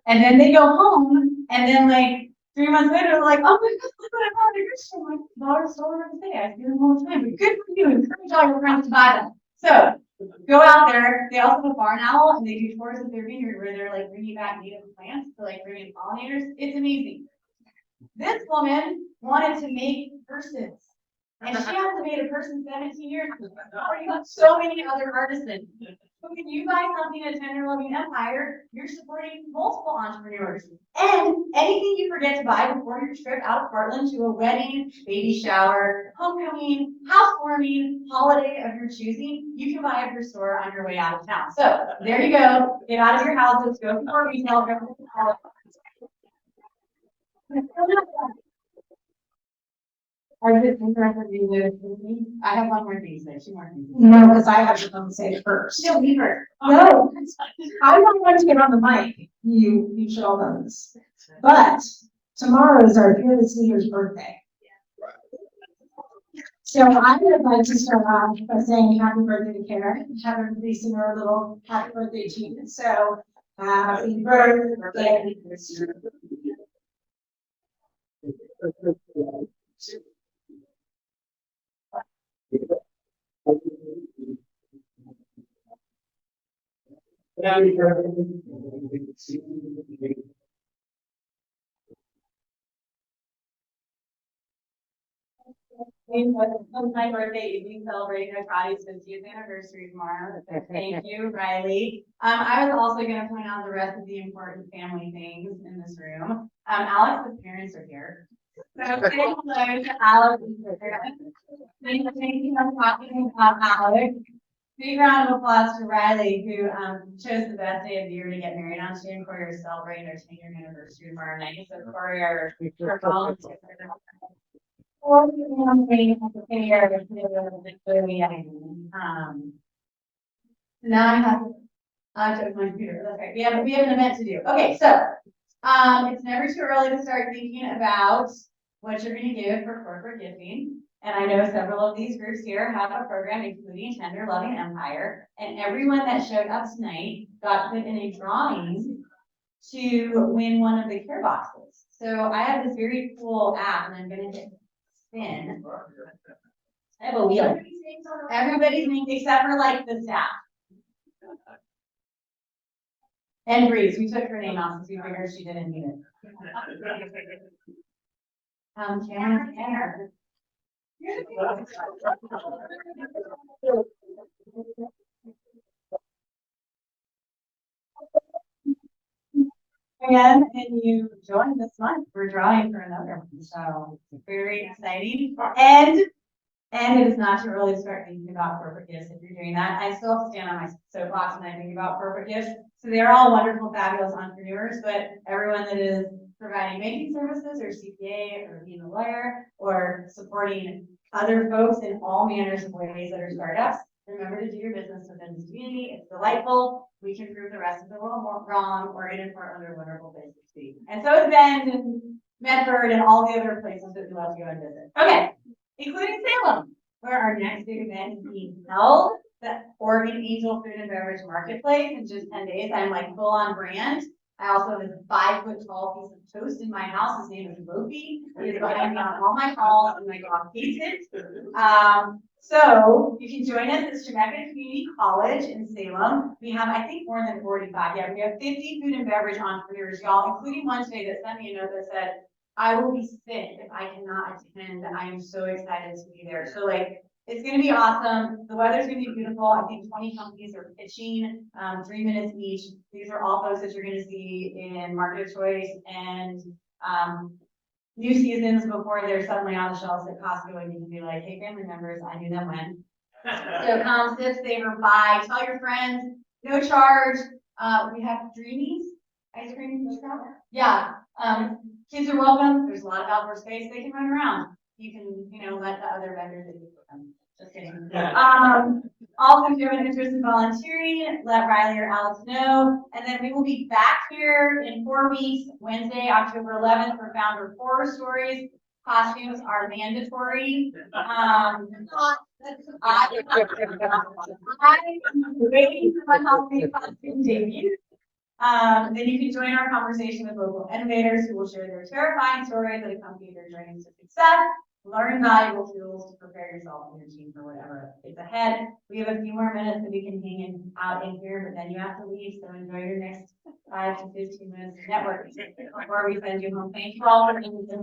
And then they go home, and then like 3 months later, they're like, oh my God, look what I bought at the grocery store. I'm like, daughter Stoller every day. I see them all the time. But good for you. Encourage all your friends to buy them. So go out there. They also have a barn owl, and they do tours of their vineyard where they're like bringing back native plants to like bring in pollinators. It's amazing. This woman wanted to make purses, and she hasn't made a person 17 years. You got so many other artisans. So when you buy something at 10-11 Empire, you're supporting multiple entrepreneurs. And anything you forget to buy before your trip out of Portland to a wedding, baby shower, homecoming, housewarming, holiday of your choosing, you can buy at your store on your way out of town. So there you go. Get out of your houses, go before retail. Are you interested in the I have one more thing to say, 2 more things. No, because I have to say it first. No, leave her. No, I'm not going to get on the mic. You show them this. But tomorrow is our fearless leader's birthday. So I would like to start off by saying happy birthday to Karen. Have her releasing her little happy birthday tune. So happy birthday. On my birthday evening, celebrating my Patty's 50th anniversary tomorrow. Thank you, Riley. I was also going to point out the rest of the important family things in this room. Alex's parents are here. So say hello to Alex and Brianne. Thank you for talking about Alex. Big round of applause to Riley, who chose the best day of the year to get married on. She and Corey are celebrating their 10-year anniversary tomorrow night. So Corey, our volunteer. Now I took my computer. That's right. We have an event to do. Okay, so it's never too early to start thinking about what you're going to give for corporate gifting. And I know several of these groups here have a program, including Tender Loving Empire. And everyone that showed up tonight got put in a drawing to win one of the care boxes. So I have this very cool app, and I'm going to spin. I have a wheel. Everybody's name except for like the staff. And Breeze, we took her name out since we figured she didn't need it. Tanner. And you joined this month. We're drawing for another one, so very exciting. And it is not too early to start thinking about corporate gifts if you're doing that. I still have to stand on my soapbox when I think about corporate gifts. So they're all wonderful, fabulous entrepreneurs, but everyone that is providing banking services or CPA or being a lawyer or supporting other folks in all manners of ways that are startups, remember to do your business within this community. It's delightful. We can prove the rest of the world wrong. Oregon and Portland are wonderful places to be. And so is Bend and Medford and all the other places that we love to go and visit. Okay. Including Salem, where our next big event is being held, the Oregon Angel Food and Beverage Marketplace in just 10 days. I'm like full on brand. I also have this 5-foot-tall piece of toast in my house. His name is Lofi. He is behind me on all my calls and my dog hates it. So you can join us at Chemeketa Community College in Salem. We have, I think, more than 45. Yeah, we have 50 food and beverage entrepreneurs, y'all, including one today that sent me a note that said, I will be sick if I cannot attend. I am so excited to be there. So like, it's going to be awesome. The weather's going to be beautiful. I think 20 companies are pitching 3 minutes each. These are all folks that you're going to see in Market of Choice and new seasons before they're suddenly on the shelves at Costco and you can be like, hey, family members, I knew them when. So come, sip, savor, buy, tell your friends, no charge. We have Dreamies ice cream. Yeah. Kids are welcome. There's a lot of outdoor space. They can run around. You can, let the other vendors that you put them. Just kidding. Also, if you have an interest in volunteering, let Riley or Alex know. And then we will be back here in 4 weeks, Wednesday, October 11th, for Founder Horror Stories. Costumes are mandatory. I'm waiting for my Halloween costume debut. Then you can join our conversation with local innovators who will share their terrifying stories that accompany their journeys to success. Learn valuable tools to prepare yourself and your team for whatever is ahead. We have a few more minutes that we can hang out in here, but then you have to leave. So enjoy your next 5 to 15 minutes of networking before we send you home. Thank you all for being here.